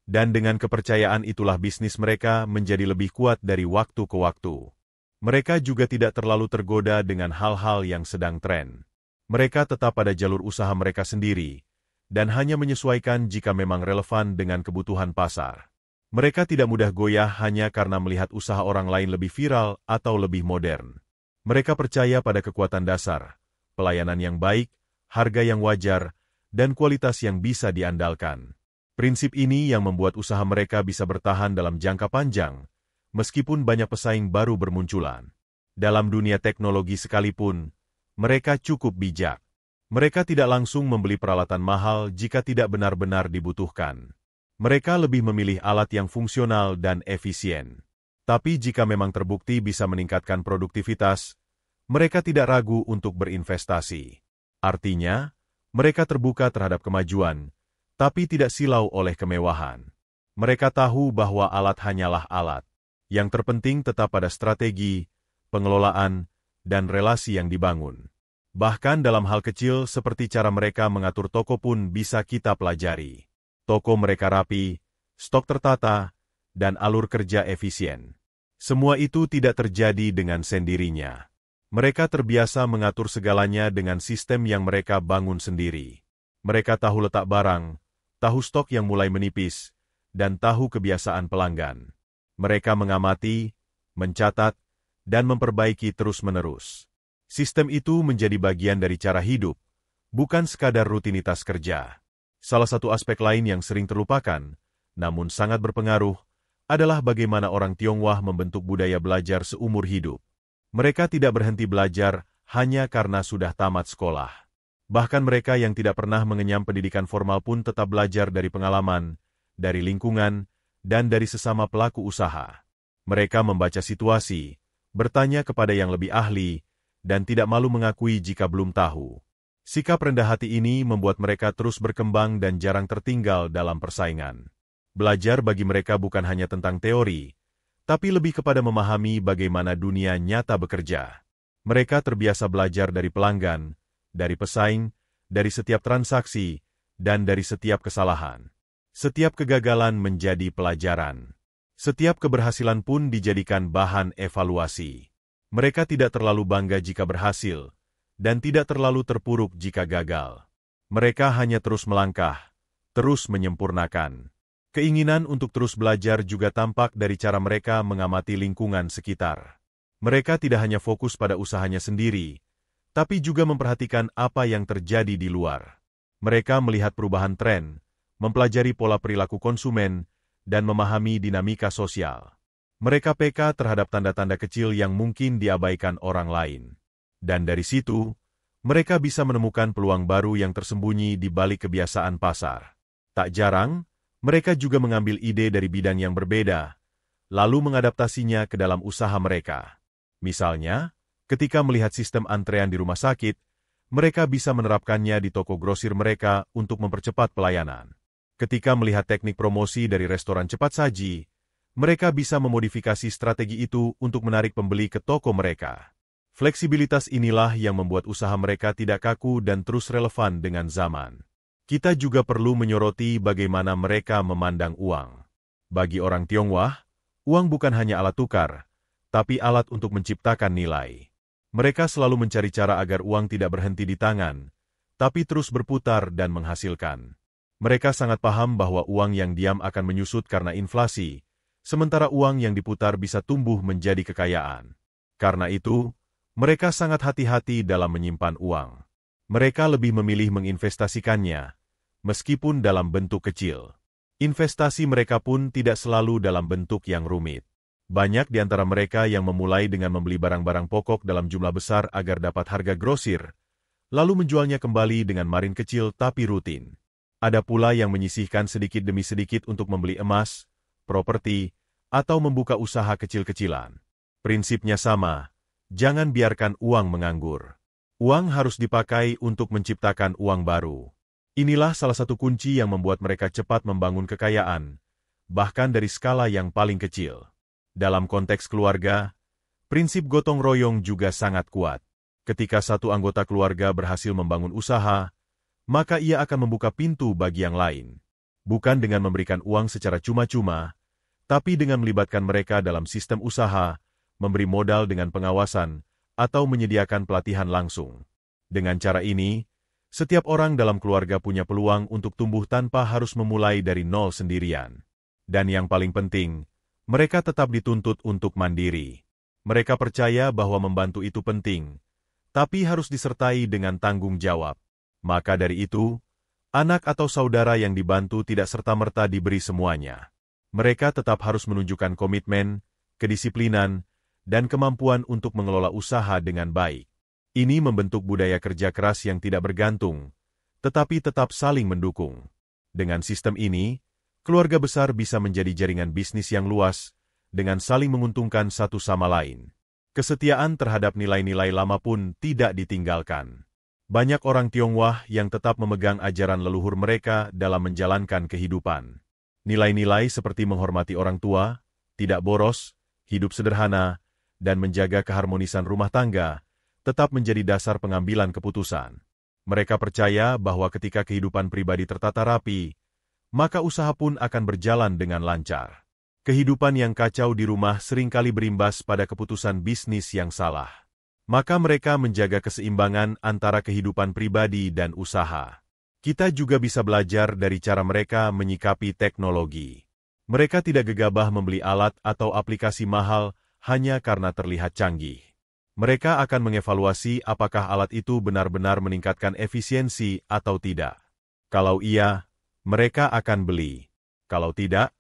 [SPEAKER 1] Dan dengan kepercayaan itulah bisnis mereka menjadi lebih kuat dari waktu ke waktu. Mereka juga tidak terlalu tergoda dengan hal-hal yang sedang tren. Mereka tetap pada jalur usaha mereka sendiri, dan hanya menyesuaikan jika memang relevan dengan kebutuhan pasar. Mereka tidak mudah goyah hanya karena melihat usaha orang lain lebih viral atau lebih modern. Mereka percaya pada kekuatan dasar, pelayanan yang baik, harga yang wajar, dan kualitas yang bisa diandalkan. Prinsip ini yang membuat usaha mereka bisa bertahan dalam jangka panjang, meskipun banyak pesaing baru bermunculan. Dalam dunia teknologi sekalipun, mereka cukup bijak. Mereka tidak langsung membeli peralatan mahal jika tidak benar-benar dibutuhkan. Mereka lebih memilih alat yang fungsional dan efisien. Tapi jika memang terbukti bisa meningkatkan produktivitas, mereka tidak ragu untuk berinvestasi. Artinya, mereka terbuka terhadap kemajuan, tapi tidak silau oleh kemewahan. Mereka tahu bahwa alat hanyalah alat. Yang terpenting tetap pada strategi, pengelolaan, dan relasi yang dibangun. Bahkan dalam hal kecil seperti cara mereka mengatur toko pun bisa kita pelajari. Toko mereka rapi, stok tertata, dan alur kerja efisien. Semua itu tidak terjadi dengan sendirinya. Mereka terbiasa mengatur segalanya dengan sistem yang mereka bangun sendiri. Mereka tahu letak barang, tahu stok yang mulai menipis, dan tahu kebiasaan pelanggan. Mereka mengamati, mencatat, dan memperbaiki terus-menerus. Sistem itu menjadi bagian dari cara hidup, bukan sekadar rutinitas kerja. Salah satu aspek lain yang sering terlupakan, namun sangat berpengaruh, adalah bagaimana orang Tionghoa membentuk budaya belajar seumur hidup. Mereka tidak berhenti belajar hanya karena sudah tamat sekolah. Bahkan mereka yang tidak pernah mengenyam pendidikan formal pun tetap belajar dari pengalaman, dari lingkungan, dan dari sesama pelaku usaha. Mereka membaca situasi, bertanya kepada yang lebih ahli, dan tidak malu mengakui jika belum tahu. Sikap rendah hati ini membuat mereka terus berkembang dan jarang tertinggal dalam persaingan. Belajar bagi mereka bukan hanya tentang teori, tapi lebih kepada memahami bagaimana dunia nyata bekerja. Mereka terbiasa belajar dari pelanggan, dari pesaing, dari setiap transaksi, dan dari setiap kesalahan. Setiap kegagalan menjadi pelajaran. Setiap keberhasilan pun dijadikan bahan evaluasi. Mereka tidak terlalu bangga jika berhasil, dan tidak terlalu terpuruk jika gagal. Mereka hanya terus melangkah, terus menyempurnakan. Keinginan untuk terus belajar juga tampak dari cara mereka mengamati lingkungan sekitar. Mereka tidak hanya fokus pada usahanya sendiri, tapi juga memperhatikan apa yang terjadi di luar. Mereka melihat perubahan tren, mempelajari pola perilaku konsumen, dan memahami dinamika sosial. Mereka peka terhadap tanda-tanda kecil yang mungkin diabaikan orang lain. Dan dari situ, mereka bisa menemukan peluang baru yang tersembunyi di balik kebiasaan pasar. Tak jarang, mereka juga mengambil ide dari bidang yang berbeda, lalu mengadaptasinya ke dalam usaha mereka. Misalnya, ketika melihat sistem antrean di rumah sakit, mereka bisa menerapkannya di toko grosir mereka untuk mempercepat pelayanan. Ketika melihat teknik promosi dari restoran cepat saji, mereka bisa memodifikasi strategi itu untuk menarik pembeli ke toko mereka. Fleksibilitas inilah yang membuat usaha mereka tidak kaku dan terus relevan dengan zaman. Kita juga perlu menyoroti bagaimana mereka memandang uang. Bagi orang Tionghoa, uang bukan hanya alat tukar, tapi alat untuk menciptakan nilai. Mereka selalu mencari cara agar uang tidak berhenti di tangan, tapi terus berputar dan menghasilkan. Mereka sangat paham bahwa uang yang diam akan menyusut karena inflasi, sementara uang yang diputar bisa tumbuh menjadi kekayaan. Karena itu, mereka sangat hati-hati dalam menyimpan uang. Mereka lebih memilih menginvestasikannya, meskipun dalam bentuk kecil. Investasi mereka pun tidak selalu dalam bentuk yang rumit. Banyak di antara mereka yang memulai dengan membeli barang-barang pokok dalam jumlah besar agar dapat harga grosir, lalu menjualnya kembali dengan margin kecil tapi rutin. Ada pula yang menyisihkan sedikit demi sedikit untuk membeli emas, properti, atau membuka usaha kecil-kecilan. Prinsipnya sama, jangan biarkan uang menganggur. Uang harus dipakai untuk menciptakan uang baru. Inilah salah satu kunci yang membuat mereka cepat membangun kekayaan, bahkan dari skala yang paling kecil. Dalam konteks keluarga, prinsip gotong royong juga sangat kuat. Ketika satu anggota keluarga berhasil membangun usaha, maka ia akan membuka pintu bagi yang lain. Bukan dengan memberikan uang secara cuma-cuma, tapi dengan melibatkan mereka dalam sistem usaha, memberi modal dengan pengawasan, atau menyediakan pelatihan langsung. Dengan cara ini, setiap orang dalam keluarga punya peluang untuk tumbuh tanpa harus memulai dari nol sendirian. Dan yang paling penting, mereka tetap dituntut untuk mandiri. Mereka percaya bahwa membantu itu penting, tapi harus disertai dengan tanggung jawab. Maka dari itu, anak atau saudara yang dibantu tidak serta-merta diberi semuanya. Mereka tetap harus menunjukkan komitmen, kedisiplinan, dan kemampuan untuk mengelola usaha dengan baik. Ini membentuk budaya kerja keras yang tidak bergantung, tetapi tetap saling mendukung. Dengan sistem ini, keluarga besar bisa menjadi jaringan bisnis yang luas, dengan saling menguntungkan satu sama lain. Kesetiaan terhadap nilai-nilai lama pun tidak ditinggalkan. Banyak orang Tionghoa yang tetap memegang ajaran leluhur mereka dalam menjalankan kehidupan. Nilai-nilai seperti menghormati orang tua, tidak boros, hidup sederhana, dan menjaga keharmonisan rumah tangga, tetap menjadi dasar pengambilan keputusan. Mereka percaya bahwa ketika kehidupan pribadi tertata rapi, maka usaha pun akan berjalan dengan lancar. Kehidupan yang kacau di rumah seringkali berimbas pada keputusan bisnis yang salah. Maka mereka menjaga keseimbangan antara kehidupan pribadi dan usaha. Kita juga bisa belajar dari cara mereka menyikapi teknologi. Mereka tidak gegabah membeli alat atau aplikasi mahal hanya karena terlihat canggih. Mereka akan mengevaluasi apakah alat itu benar-benar meningkatkan efisiensi atau tidak. Kalau iya, mereka akan beli. Kalau tidak,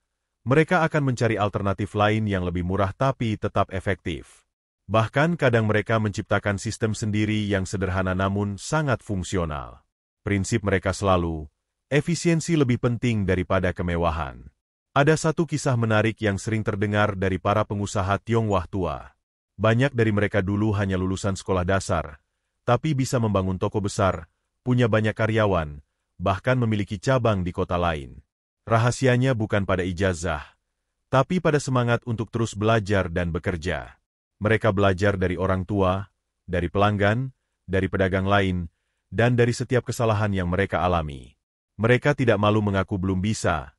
[SPEAKER 1] mereka akan mencari alternatif lain yang lebih murah tapi tetap efektif. Bahkan kadang mereka menciptakan sistem sendiri yang sederhana namun sangat fungsional. Prinsip mereka selalu, efisiensi lebih penting daripada kemewahan. Ada satu kisah menarik yang sering terdengar dari para pengusaha Tionghoa tua. Banyak dari mereka dulu hanya lulusan sekolah dasar, tapi bisa membangun toko besar, punya banyak karyawan, bahkan memiliki cabang di kota lain. Rahasianya bukan pada ijazah, tapi pada semangat untuk terus belajar dan bekerja. Mereka belajar dari orang tua, dari pelanggan, dari pedagang lain, dan dari setiap kesalahan yang mereka alami. Mereka tidak malu mengaku belum bisa,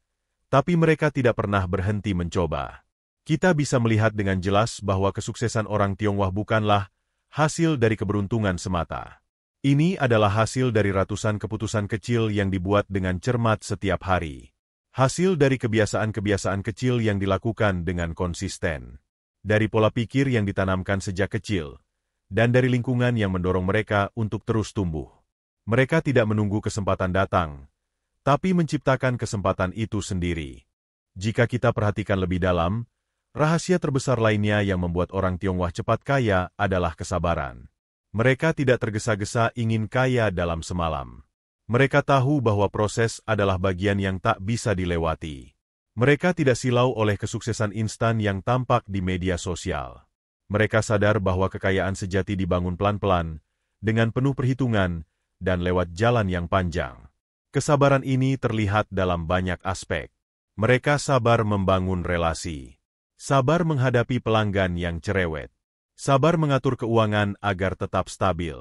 [SPEAKER 1] tapi mereka tidak pernah berhenti mencoba. Kita bisa melihat dengan jelas bahwa kesuksesan orang Tionghoa bukanlah hasil dari keberuntungan semata. Ini adalah hasil dari ratusan keputusan kecil yang dibuat dengan cermat setiap hari. Hasil dari kebiasaan-kebiasaan kecil yang dilakukan dengan konsisten. Dari pola pikir yang ditanamkan sejak kecil, dan dari lingkungan yang mendorong mereka untuk terus tumbuh. Mereka tidak menunggu kesempatan datang, tapi menciptakan kesempatan itu sendiri. Jika kita perhatikan lebih dalam, rahasia terbesar lainnya yang membuat orang Tionghoa cepat kaya adalah kesabaran. Mereka tidak tergesa-gesa ingin kaya dalam semalam. Mereka tahu bahwa proses adalah bagian yang tak bisa dilewati. Mereka tidak silau oleh kesuksesan instan yang tampak di media sosial. Mereka sadar bahwa kekayaan sejati dibangun pelan-pelan, dengan penuh perhitungan, dan lewat jalan yang panjang. Kesabaran ini terlihat dalam banyak aspek. Mereka sabar membangun relasi. Sabar menghadapi pelanggan yang cerewet. Sabar mengatur keuangan agar tetap stabil.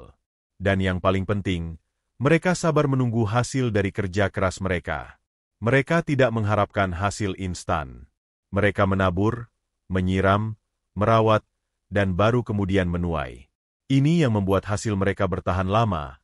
[SPEAKER 1] Dan yang paling penting, mereka sabar menunggu hasil dari kerja keras mereka. Mereka tidak mengharapkan hasil instan. Mereka menabur, menyiram, merawat, dan baru kemudian menuai. Ini yang membuat hasil mereka bertahan lama,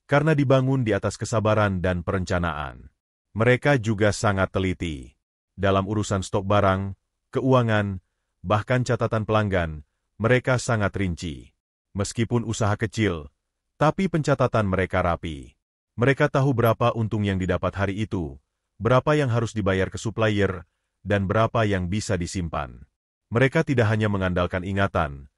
[SPEAKER 1] karena dibangun di atas kesabaran dan perencanaan. Mereka juga sangat teliti. Dalam urusan stok barang, keuangan, bahkan catatan pelanggan, mereka sangat rinci. Meskipun usaha kecil, tapi pencatatan mereka rapi. Mereka tahu berapa untung yang didapat hari itu, berapa yang harus dibayar ke supplier, dan berapa yang bisa disimpan. Mereka tidak hanya mengandalkan ingatan,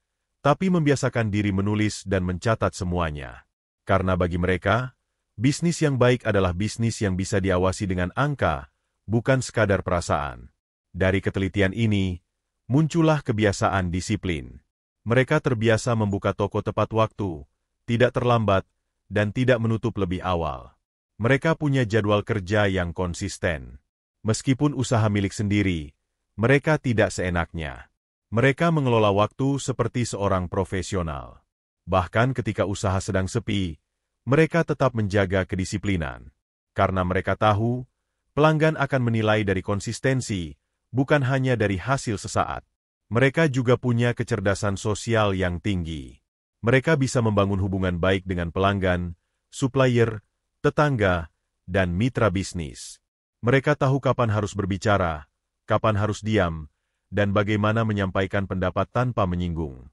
[SPEAKER 1] tapi membiasakan diri menulis dan mencatat semuanya. Karena bagi mereka, bisnis yang baik adalah bisnis yang bisa diawasi dengan angka, bukan sekadar perasaan. Dari ketelitian ini, muncullah kebiasaan disiplin. Mereka terbiasa membuka toko tepat waktu, tidak terlambat, dan tidak menutup lebih awal. Mereka punya jadwal kerja yang konsisten. Meskipun usaha milik sendiri, mereka tidak seenaknya. Mereka mengelola waktu seperti seorang profesional. Bahkan ketika usaha sedang sepi, mereka tetap menjaga kedisiplinan. Karena mereka tahu, pelanggan akan menilai dari konsistensi, bukan hanya dari hasil sesaat. Mereka juga punya kecerdasan sosial yang tinggi. Mereka bisa membangun hubungan baik dengan pelanggan, supplier, tetangga, dan mitra bisnis. Mereka tahu kapan harus berbicara, kapan harus diam, dan bagaimana menyampaikan pendapat tanpa menyinggung.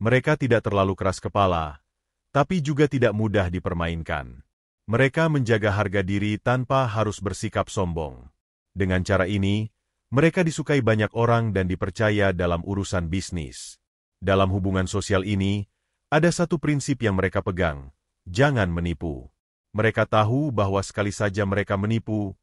[SPEAKER 1] Mereka tidak terlalu keras kepala, tapi juga tidak mudah dipermainkan. Mereka menjaga harga diri tanpa harus bersikap sombong. Dengan cara ini, mereka disukai banyak orang dan dipercaya dalam urusan bisnis. Dalam hubungan sosial ini, ada satu prinsip yang mereka pegang, jangan menipu. Mereka tahu bahwa sekali saja mereka menipu,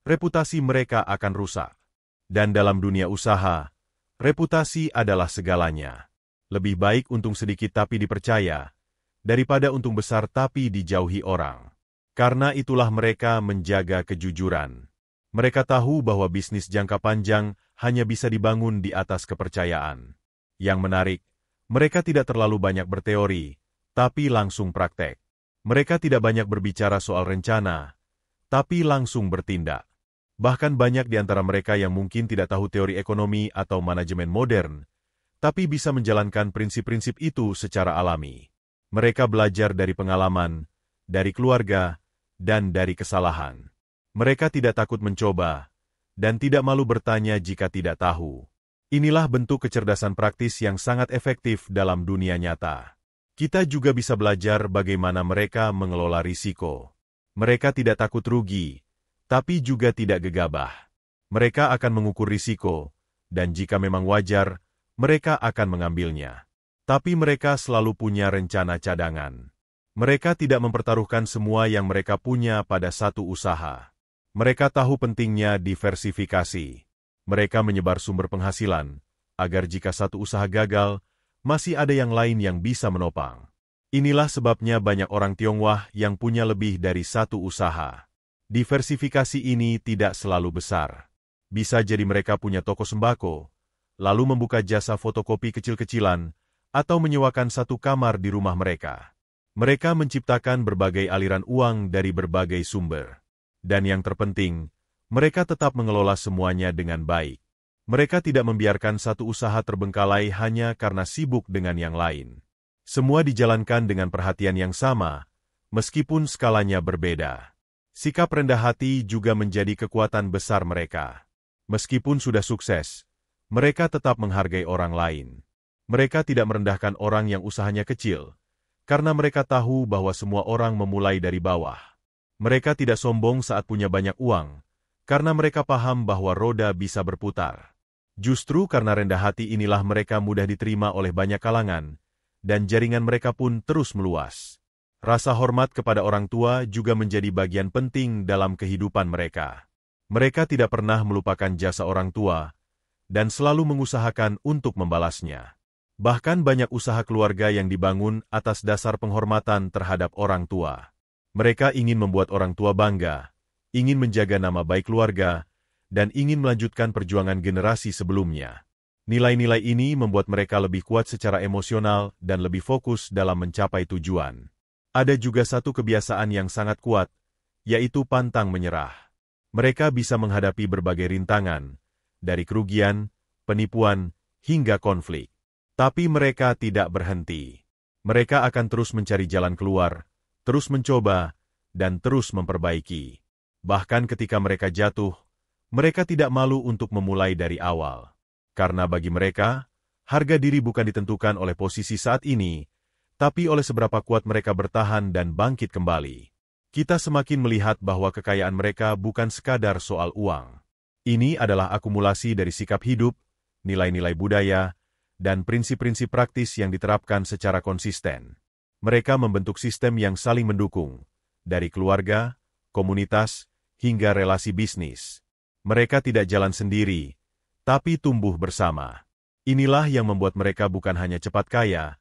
[SPEAKER 1] reputasi mereka akan rusak. Dan dalam dunia usaha, reputasi adalah segalanya. Lebih baik untung sedikit tapi dipercaya, daripada untung besar tapi dijauhi orang. Karena itulah mereka menjaga kejujuran. Mereka tahu bahwa bisnis jangka panjang hanya bisa dibangun di atas kepercayaan. Yang menarik, mereka tidak terlalu banyak berteori, tapi langsung praktek. Mereka tidak banyak berbicara soal rencana, tapi langsung bertindak. Bahkan banyak di antara mereka yang mungkin tidak tahu teori ekonomi atau manajemen modern, tapi bisa menjalankan prinsip-prinsip itu secara alami. Mereka belajar dari pengalaman, dari keluarga, dan dari kesalahan. Mereka tidak takut mencoba, dan tidak malu bertanya jika tidak tahu. Inilah bentuk kecerdasan praktis yang sangat efektif dalam dunia nyata. Kita juga bisa belajar bagaimana mereka mengelola risiko. Mereka tidak takut rugi, tapi juga tidak gegabah. Mereka akan mengukur risiko, dan jika memang wajar, mereka akan mengambilnya. Tapi mereka selalu punya rencana cadangan. Mereka tidak mempertaruhkan semua yang mereka punya pada satu usaha. Mereka tahu pentingnya diversifikasi. Mereka menyebar sumber penghasilan, agar jika satu usaha gagal, masih ada yang lain yang bisa menopang. Inilah sebabnya banyak orang Tionghoa yang punya lebih dari satu usaha. Diversifikasi ini tidak selalu besar. Bisa jadi mereka punya toko sembako, lalu membuka jasa fotokopi kecil-kecilan, atau menyewakan satu kamar di rumah mereka. Mereka menciptakan berbagai aliran uang dari berbagai sumber. Dan yang terpenting, mereka tetap mengelola semuanya dengan baik. Mereka tidak membiarkan satu usaha terbengkalai hanya karena sibuk dengan yang lain. Semua dijalankan dengan perhatian yang sama, meskipun skalanya berbeda. Sikap rendah hati juga menjadi kekuatan besar mereka. Meskipun sudah sukses, mereka tetap menghargai orang lain. Mereka tidak merendahkan orang yang usahanya kecil, karena mereka tahu bahwa semua orang memulai dari bawah. Mereka tidak sombong saat punya banyak uang, karena mereka paham bahwa roda bisa berputar. Justru karena rendah hati inilah mereka mudah diterima oleh banyak kalangan, dan jaringan mereka pun terus meluas. Rasa hormat kepada orang tua juga menjadi bagian penting dalam kehidupan mereka. Mereka tidak pernah melupakan jasa orang tua, dan selalu mengusahakan untuk membalasnya. Bahkan banyak usaha keluarga yang dibangun atas dasar penghormatan terhadap orang tua. Mereka ingin membuat orang tua bangga, ingin menjaga nama baik keluarga, dan ingin melanjutkan perjuangan generasi sebelumnya. Nilai-nilai ini membuat mereka lebih kuat secara emosional dan lebih fokus dalam mencapai tujuan. Ada juga satu kebiasaan yang sangat kuat, yaitu pantang menyerah. Mereka bisa menghadapi berbagai rintangan, dari kerugian, penipuan, hingga konflik. Tapi mereka tidak berhenti. Mereka akan terus mencari jalan keluar, terus mencoba, dan terus memperbaiki. Bahkan ketika mereka jatuh, mereka tidak malu untuk memulai dari awal. Karena bagi mereka, harga diri bukan ditentukan oleh posisi saat ini, tapi oleh seberapa kuat mereka bertahan dan bangkit kembali. Kita semakin melihat bahwa kekayaan mereka bukan sekadar soal uang. Ini adalah akumulasi dari sikap hidup, nilai-nilai budaya, dan prinsip-prinsip praktis yang diterapkan secara konsisten. Mereka membentuk sistem yang saling mendukung, dari keluarga, komunitas, hingga relasi bisnis. Mereka tidak jalan sendiri, tapi tumbuh bersama. Inilah yang membuat mereka bukan hanya cepat kaya,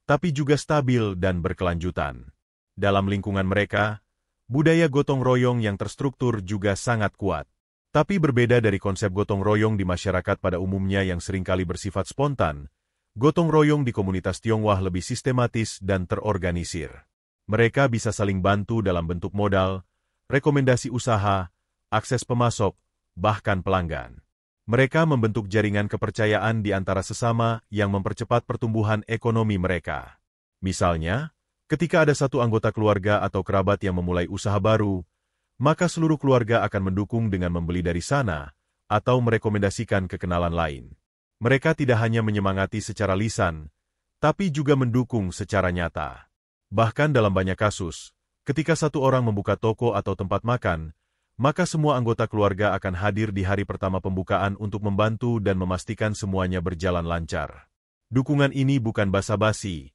[SPEAKER 1] tapi juga stabil dan berkelanjutan. Dalam lingkungan mereka, budaya gotong royong yang terstruktur juga sangat kuat. Tapi berbeda dari konsep gotong royong di masyarakat pada umumnya yang seringkali bersifat spontan, gotong royong di komunitas Tionghoa lebih sistematis dan terorganisir. Mereka bisa saling bantu dalam bentuk modal, rekomendasi usaha, akses pemasok, bahkan pelanggan. Mereka membentuk jaringan kepercayaan di antara sesama yang mempercepat pertumbuhan ekonomi mereka. Misalnya, ketika ada satu anggota keluarga atau kerabat yang memulai usaha baru, maka seluruh keluarga akan mendukung dengan membeli dari sana atau merekomendasikan ke kenalan lain. Mereka tidak hanya menyemangati secara lisan, tapi juga mendukung secara nyata. Bahkan dalam banyak kasus, ketika satu orang membuka toko atau tempat makan, maka semua anggota keluarga akan hadir di hari pertama pembukaan untuk membantu dan memastikan semuanya berjalan lancar. Dukungan ini bukan basa-basi,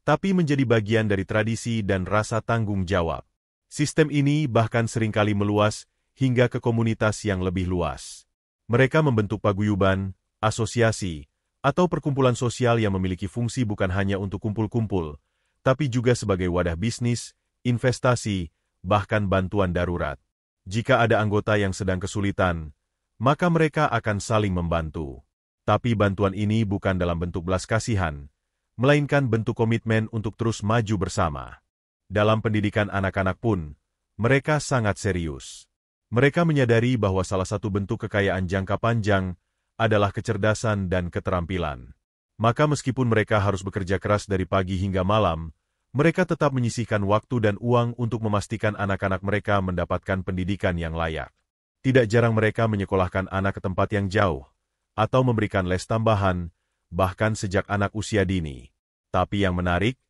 [SPEAKER 1] tapi menjadi bagian dari tradisi dan rasa tanggung jawab. Sistem ini bahkan seringkali meluas hingga ke komunitas yang lebih luas. Mereka membentuk paguyuban, asosiasi, atau perkumpulan sosial yang memiliki fungsi bukan hanya untuk kumpul-kumpul, tapi juga sebagai wadah bisnis, investasi, bahkan bantuan darurat. Jika ada anggota yang sedang kesulitan, maka mereka akan saling membantu. Tapi bantuan ini bukan dalam bentuk belas kasihan, melainkan bentuk komitmen untuk terus maju bersama. Dalam pendidikan anak-anak pun, mereka sangat serius. Mereka menyadari bahwa salah satu bentuk kekayaan jangka panjang adalah kecerdasan dan keterampilan. Maka meskipun mereka harus bekerja keras dari pagi hingga malam, Mereka tetap menyisihkan waktu dan uang untuk memastikan anak-anak mereka mendapatkan pendidikan yang layak. Tidak jarang mereka menyekolahkan anak ke tempat yang jauh, atau memberikan les tambahan, bahkan sejak anak usia dini. Tapi yang menarik,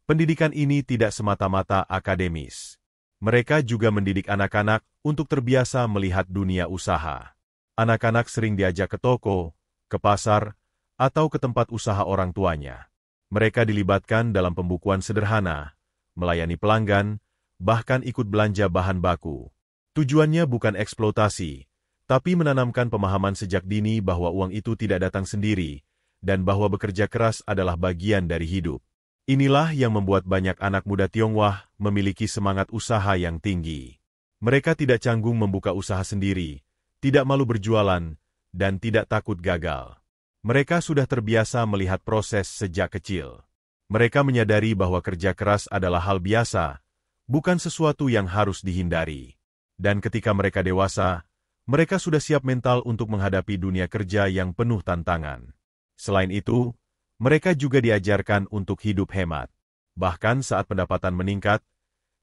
[SPEAKER 1] pendidikan ini tidak semata-mata akademis. Mereka juga mendidik anak-anak untuk terbiasa melihat dunia usaha. Anak-anak sering diajak ke toko, ke pasar, atau ke tempat usaha orang tuanya. Mereka dilibatkan dalam pembukuan sederhana, melayani pelanggan, bahkan ikut belanja bahan baku. Tujuannya bukan eksploitasi, tapi menanamkan pemahaman sejak dini bahwa uang itu tidak datang sendiri, dan bahwa bekerja keras adalah bagian dari hidup. Inilah yang membuat banyak anak muda Tionghoa memiliki semangat usaha yang tinggi. Mereka tidak canggung membuka usaha sendiri, tidak malu berjualan, dan tidak takut gagal. Mereka sudah terbiasa melihat proses sejak kecil. Mereka menyadari bahwa kerja keras adalah hal biasa, bukan sesuatu yang harus dihindari. Dan ketika mereka dewasa, mereka sudah siap mental untuk menghadapi dunia kerja yang penuh tantangan. Selain itu, mereka juga diajarkan untuk hidup hemat. Bahkan saat pendapatan meningkat,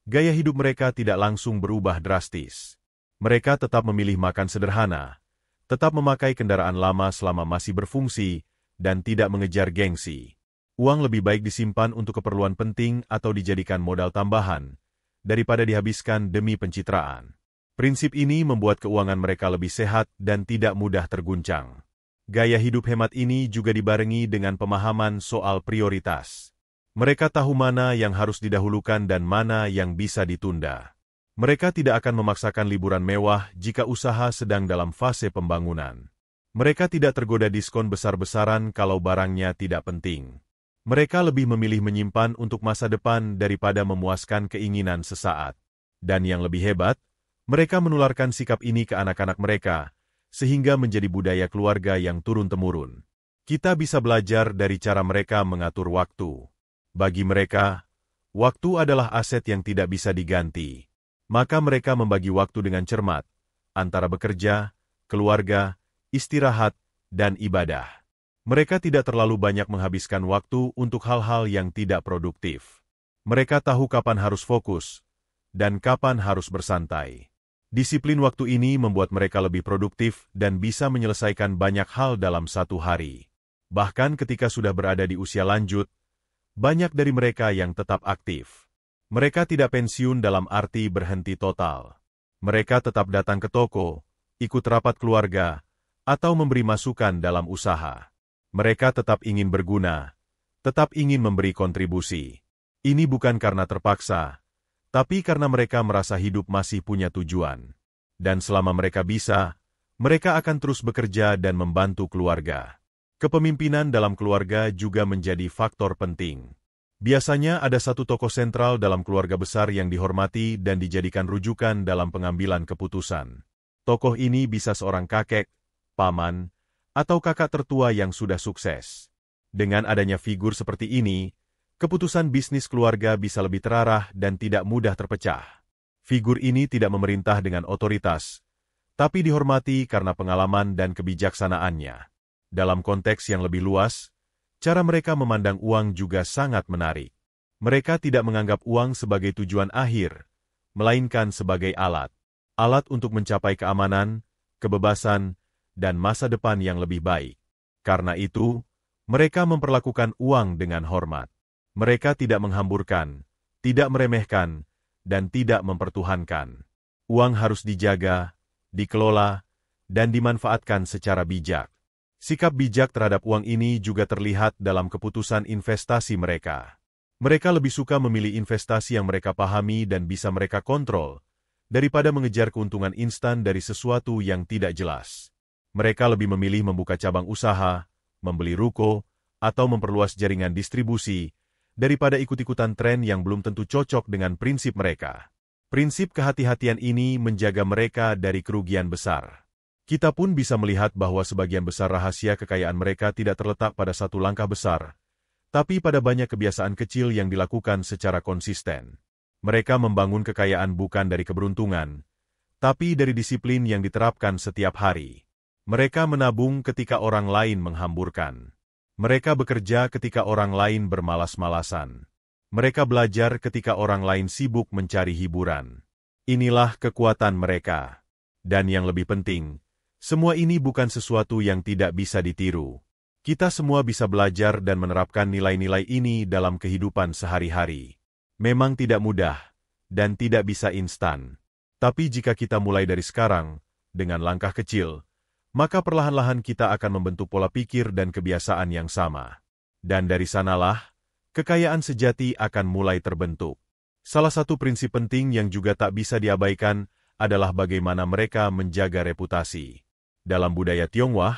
[SPEAKER 1] gaya hidup mereka tidak langsung berubah drastis. Mereka tetap memilih makan sederhana, tetap memakai kendaraan lama selama masih berfungsi, dan tidak mengejar gengsi. Uang lebih baik disimpan untuk keperluan penting atau dijadikan modal tambahan, daripada dihabiskan demi pencitraan. Prinsip ini membuat keuangan mereka lebih sehat dan tidak mudah terguncang. Gaya hidup hemat ini juga dibarengi dengan pemahaman soal prioritas. Mereka tahu mana yang harus didahulukan dan mana yang bisa ditunda. Mereka tidak akan memaksakan liburan mewah jika usaha sedang dalam fase pembangunan. Mereka tidak tergoda diskon besar-besaran kalau barangnya tidak penting. Mereka lebih memilih menyimpan untuk masa depan daripada memuaskan keinginan sesaat. Dan yang lebih hebat, mereka menularkan sikap ini ke anak-anak mereka, sehingga menjadi budaya keluarga yang turun-temurun. Kita bisa belajar dari cara mereka mengatur waktu. Bagi mereka, waktu adalah aset yang tidak bisa diganti. Maka mereka membagi waktu dengan cermat, antara bekerja, keluarga, istirahat, dan ibadah. Mereka tidak terlalu banyak menghabiskan waktu untuk hal-hal yang tidak produktif. Mereka tahu kapan harus fokus, dan kapan harus bersantai. Disiplin waktu ini membuat mereka lebih produktif dan bisa menyelesaikan banyak hal dalam satu hari. Bahkan ketika sudah berada di usia lanjut, banyak dari mereka yang tetap aktif. Mereka tidak pensiun dalam arti berhenti total. Mereka tetap datang ke toko, ikut rapat keluarga, atau memberi masukan dalam usaha. Mereka tetap ingin berguna, tetap ingin memberi kontribusi. Ini bukan karena terpaksa, tapi karena mereka merasa hidup masih punya tujuan. Dan selama mereka bisa, mereka akan terus bekerja dan membantu keluarga. Kepemimpinan dalam keluarga juga menjadi faktor penting. Biasanya ada satu tokoh sentral dalam keluarga besar yang dihormati dan dijadikan rujukan dalam pengambilan keputusan. Tokoh ini bisa seorang kakek, paman, atau kakak tertua yang sudah sukses. Dengan adanya figur seperti ini, keputusan bisnis keluarga bisa lebih terarah dan tidak mudah terpecah. Figur ini tidak memerintah dengan otoritas, tapi dihormati karena pengalaman dan kebijaksanaannya. Dalam konteks yang lebih luas, cara mereka memandang uang juga sangat menarik. Mereka tidak menganggap uang sebagai tujuan akhir, melainkan sebagai alat. Alat untuk mencapai keamanan, kebebasan, dan masa depan yang lebih baik. Karena itu, mereka memperlakukan uang dengan hormat. Mereka tidak menghamburkan, tidak meremehkan, dan tidak mempertuhankan. Uang harus dijaga, dikelola, dan dimanfaatkan secara bijak. Sikap bijak terhadap uang ini juga terlihat dalam keputusan investasi mereka. Mereka lebih suka memilih investasi yang mereka pahami dan bisa mereka kontrol, daripada mengejar keuntungan instan dari sesuatu yang tidak jelas. Mereka lebih memilih membuka cabang usaha, membeli ruko, atau memperluas jaringan distribusi, daripada ikut-ikutan tren yang belum tentu cocok dengan prinsip mereka. Prinsip kehati-hatian ini menjaga mereka dari kerugian besar. Kita pun bisa melihat bahwa sebagian besar rahasia kekayaan mereka tidak terletak pada satu langkah besar, tapi pada banyak kebiasaan kecil yang dilakukan secara konsisten. Mereka membangun kekayaan bukan dari keberuntungan, tapi dari disiplin yang diterapkan setiap hari. Mereka menabung ketika orang lain menghamburkan. Mereka bekerja ketika orang lain bermalas-malasan. Mereka belajar ketika orang lain sibuk mencari hiburan. Inilah kekuatan mereka. Dan yang lebih penting, semua ini bukan sesuatu yang tidak bisa ditiru. Kita semua bisa belajar dan menerapkan nilai-nilai ini dalam kehidupan sehari-hari. Memang tidak mudah, dan tidak bisa instan. Tapi jika kita mulai dari sekarang, dengan langkah kecil, maka perlahan-lahan kita akan membentuk pola pikir dan kebiasaan yang sama. Dan dari sanalah, kekayaan sejati akan mulai terbentuk. Salah satu prinsip penting yang juga tak bisa diabaikan adalah bagaimana mereka menjaga reputasi. Dalam budaya Tionghoa,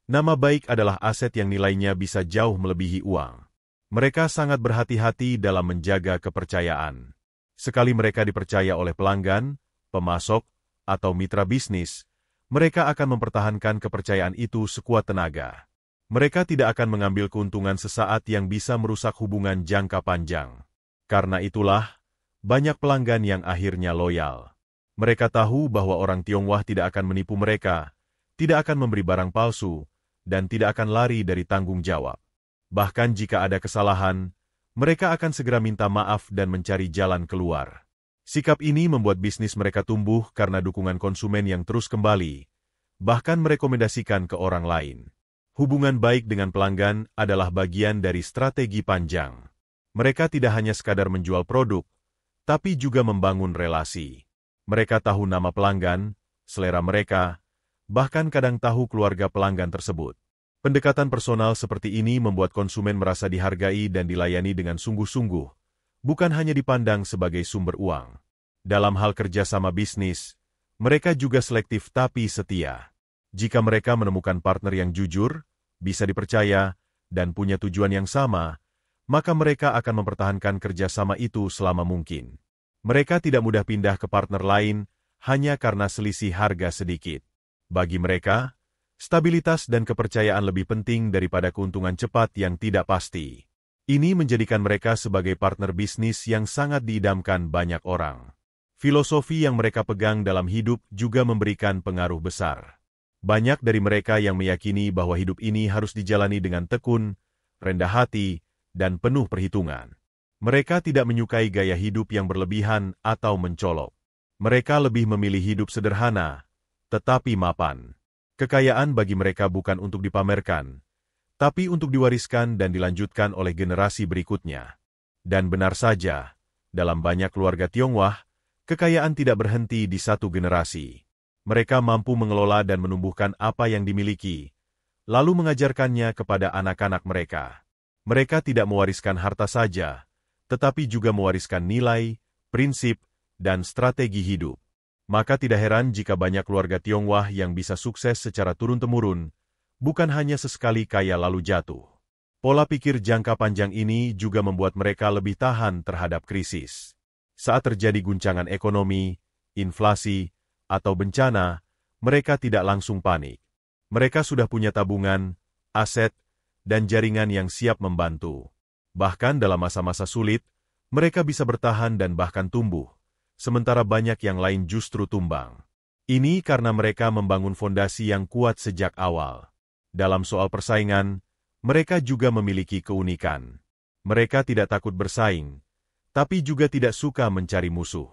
[SPEAKER 1] nama baik adalah aset yang nilainya bisa jauh melebihi uang. Mereka sangat berhati-hati dalam menjaga kepercayaan. Sekali mereka dipercaya oleh pelanggan, pemasok, atau mitra bisnis, mereka akan mempertahankan kepercayaan itu sekuat tenaga. Mereka tidak akan mengambil keuntungan sesaat yang bisa merusak hubungan jangka panjang. Karena itulah, banyak pelanggan yang akhirnya loyal. Mereka tahu bahwa orang Tionghoa tidak akan menipu mereka, tidak akan memberi barang palsu, dan tidak akan lari dari tanggung jawab. Bahkan jika ada kesalahan, mereka akan segera minta maaf dan mencari jalan keluar. Sikap ini membuat bisnis mereka tumbuh karena dukungan konsumen yang terus kembali, bahkan merekomendasikan ke orang lain. Hubungan baik dengan pelanggan adalah bagian dari strategi panjang. Mereka tidak hanya sekadar menjual produk, tapi juga membangun relasi. Mereka tahu nama pelanggan, selera mereka, bahkan kadang tahu keluarga pelanggan tersebut. Pendekatan personal seperti ini membuat konsumen merasa dihargai dan dilayani dengan sungguh-sungguh, bukan hanya dipandang sebagai sumber uang. Dalam hal kerjasama bisnis, mereka juga selektif tapi setia. Jika mereka menemukan partner yang jujur, bisa dipercaya, dan punya tujuan yang sama, maka mereka akan mempertahankan kerjasama itu selama mungkin. Mereka tidak mudah pindah ke partner lain hanya karena selisih harga sedikit. Bagi mereka, stabilitas dan kepercayaan lebih penting daripada keuntungan cepat yang tidak pasti. Ini menjadikan mereka sebagai partner bisnis yang sangat diidamkan banyak orang. Filosofi yang mereka pegang dalam hidup juga memberikan pengaruh besar. Banyak dari mereka yang meyakini bahwa hidup ini harus dijalani dengan tekun, rendah hati, dan penuh perhitungan. Mereka tidak menyukai gaya hidup yang berlebihan atau mencolok. Mereka lebih memilih hidup sederhana, tetapi mapan. Kekayaan bagi mereka bukan untuk dipamerkan, tapi untuk diwariskan dan dilanjutkan oleh generasi berikutnya. Dan benar saja, dalam banyak keluarga Tionghoa, kekayaan tidak berhenti di satu generasi. Mereka mampu mengelola dan menumbuhkan apa yang dimiliki, lalu mengajarkannya kepada anak-anak mereka. Mereka tidak mewariskan harta saja, tetapi juga mewariskan nilai, prinsip, dan strategi hidup. Maka tidak heran jika banyak keluarga Tionghoa yang bisa sukses secara turun-temurun, bukan hanya sesekali kaya lalu jatuh. Pola pikir jangka panjang ini juga membuat mereka lebih tahan terhadap krisis. Saat terjadi guncangan ekonomi, inflasi, atau bencana, mereka tidak langsung panik. Mereka sudah punya tabungan, aset, dan jaringan yang siap membantu. Bahkan dalam masa-masa sulit, mereka bisa bertahan dan bahkan tumbuh, sementara banyak yang lain justru tumbang. Ini karena mereka membangun fondasi yang kuat sejak awal. Dalam soal persaingan, mereka juga memiliki keunikan. Mereka tidak takut bersaing, tapi juga tidak suka mencari musuh.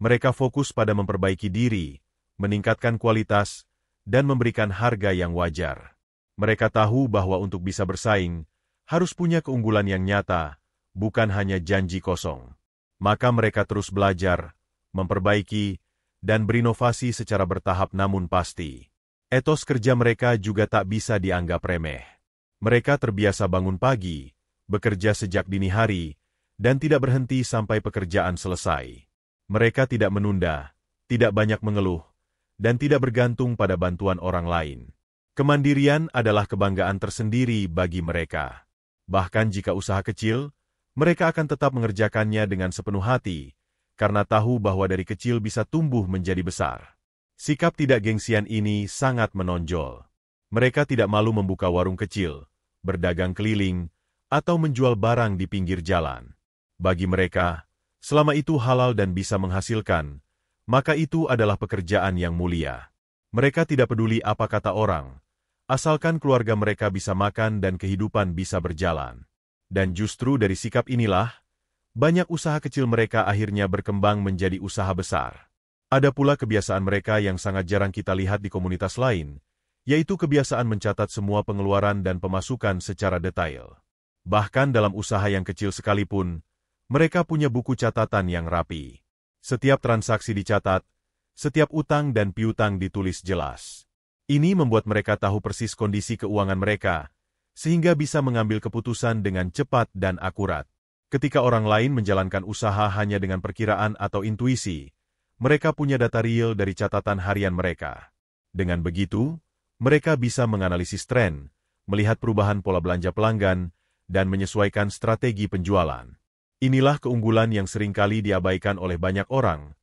[SPEAKER 1] Mereka fokus pada memperbaiki diri, meningkatkan kualitas, dan memberikan harga yang wajar. Mereka tahu bahwa untuk bisa bersaing, harus punya keunggulan yang nyata, bukan hanya janji kosong. Maka mereka terus belajar, memperbaiki, dan berinovasi secara bertahap namun pasti. Etos kerja mereka juga tak bisa dianggap remeh. Mereka terbiasa bangun pagi, bekerja sejak dini hari, dan tidak berhenti sampai pekerjaan selesai. Mereka tidak menunda, tidak banyak mengeluh, dan tidak bergantung pada bantuan orang lain. Kemandirian adalah kebanggaan tersendiri bagi mereka. Bahkan jika usaha kecil, mereka akan tetap mengerjakannya dengan sepenuh hati, karena tahu bahwa dari kecil bisa tumbuh menjadi besar. Sikap tidak gengsian ini sangat menonjol. Mereka tidak malu membuka warung kecil, berdagang keliling, atau menjual barang di pinggir jalan. Bagi mereka, selama itu halal dan bisa menghasilkan, maka itu adalah pekerjaan yang mulia. Mereka tidak peduli apa kata orang, asalkan keluarga mereka bisa makan dan kehidupan bisa berjalan. Dan justru dari sikap inilah, Banyak usaha kecil mereka akhirnya berkembang menjadi usaha besar. Ada pula kebiasaan mereka yang sangat jarang kita lihat di komunitas lain, yaitu kebiasaan mencatat semua pengeluaran dan pemasukan secara detail. Bahkan dalam usaha yang kecil sekalipun, mereka punya buku catatan yang rapi. Setiap transaksi dicatat, setiap utang dan piutang ditulis jelas. Ini membuat mereka tahu persis kondisi keuangan mereka, sehingga bisa mengambil keputusan dengan cepat dan akurat. Ketika orang lain menjalankan usaha hanya dengan perkiraan atau intuisi, mereka punya data real dari catatan harian mereka. Dengan begitu, mereka bisa menganalisis tren, melihat perubahan pola belanja pelanggan, dan menyesuaikan strategi penjualan. Inilah keunggulan yang seringkali diabaikan oleh banyak orang,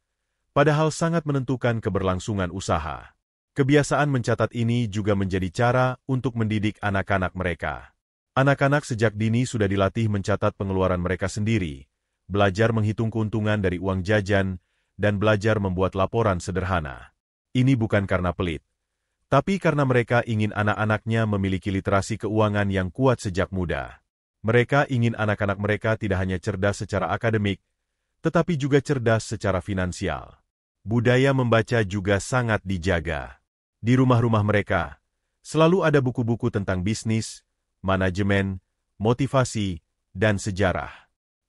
[SPEAKER 1] padahal sangat menentukan keberlangsungan usaha. Kebiasaan mencatat ini juga menjadi cara untuk mendidik anak-anak mereka. Anak-anak sejak dini sudah dilatih mencatat pengeluaran mereka sendiri, belajar menghitung keuntungan dari uang jajan, dan belajar membuat laporan sederhana. Ini bukan karena pelit, tapi karena mereka ingin anak-anaknya memiliki literasi keuangan yang kuat sejak muda. Mereka ingin anak-anak mereka tidak hanya cerdas secara akademik, tetapi juga cerdas secara finansial. Budaya membaca juga sangat dijaga. Di rumah-rumah mereka, selalu ada buku-buku tentang bisnis, manajemen, motivasi, dan sejarah.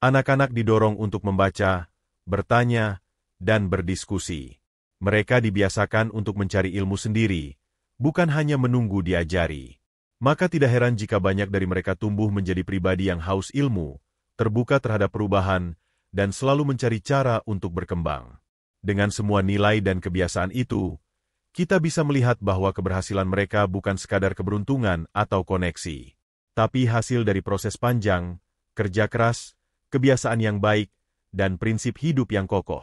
[SPEAKER 1] Anak-anak didorong untuk membaca, bertanya, dan berdiskusi. Mereka dibiasakan untuk mencari ilmu sendiri, bukan hanya menunggu diajari. Maka tidak heran jika banyak dari mereka tumbuh menjadi pribadi yang haus ilmu, terbuka terhadap perubahan, dan selalu mencari cara untuk berkembang. Dengan semua nilai dan kebiasaan itu, kita bisa melihat bahwa keberhasilan mereka bukan sekadar keberuntungan atau koneksi, tapi hasil dari proses panjang, kerja keras, kebiasaan yang baik, dan prinsip hidup yang kokoh.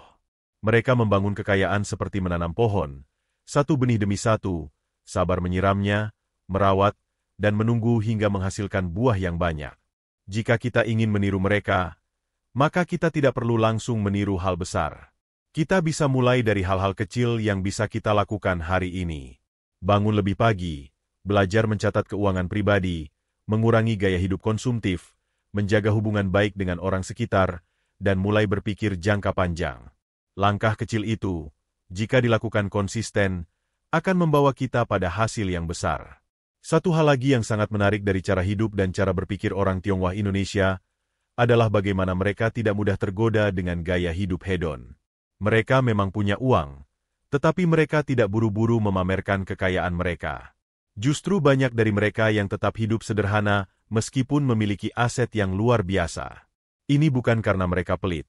[SPEAKER 1] Mereka membangun kekayaan seperti menanam pohon, satu benih demi satu, sabar menyiramnya, merawat, dan menunggu hingga menghasilkan buah yang banyak. Jika kita ingin meniru mereka, maka kita tidak perlu langsung meniru hal besar. Kita bisa mulai dari hal-hal kecil yang bisa kita lakukan hari ini. Bangun lebih pagi, belajar mencatat keuangan pribadi, mengurangi gaya hidup konsumtif, menjaga hubungan baik dengan orang sekitar, dan mulai berpikir jangka panjang. Langkah kecil itu, jika dilakukan konsisten, akan membawa kita pada hasil yang besar. Satu hal lagi yang sangat menarik dari cara hidup dan cara berpikir orang Tionghoa Indonesia adalah bagaimana mereka tidak mudah tergoda dengan gaya hidup hedon. Mereka memang punya uang, tetapi mereka tidak buru-buru memamerkan kekayaan mereka. Justru banyak dari mereka yang tetap hidup sederhana meskipun memiliki aset yang luar biasa. Ini bukan karena mereka pelit,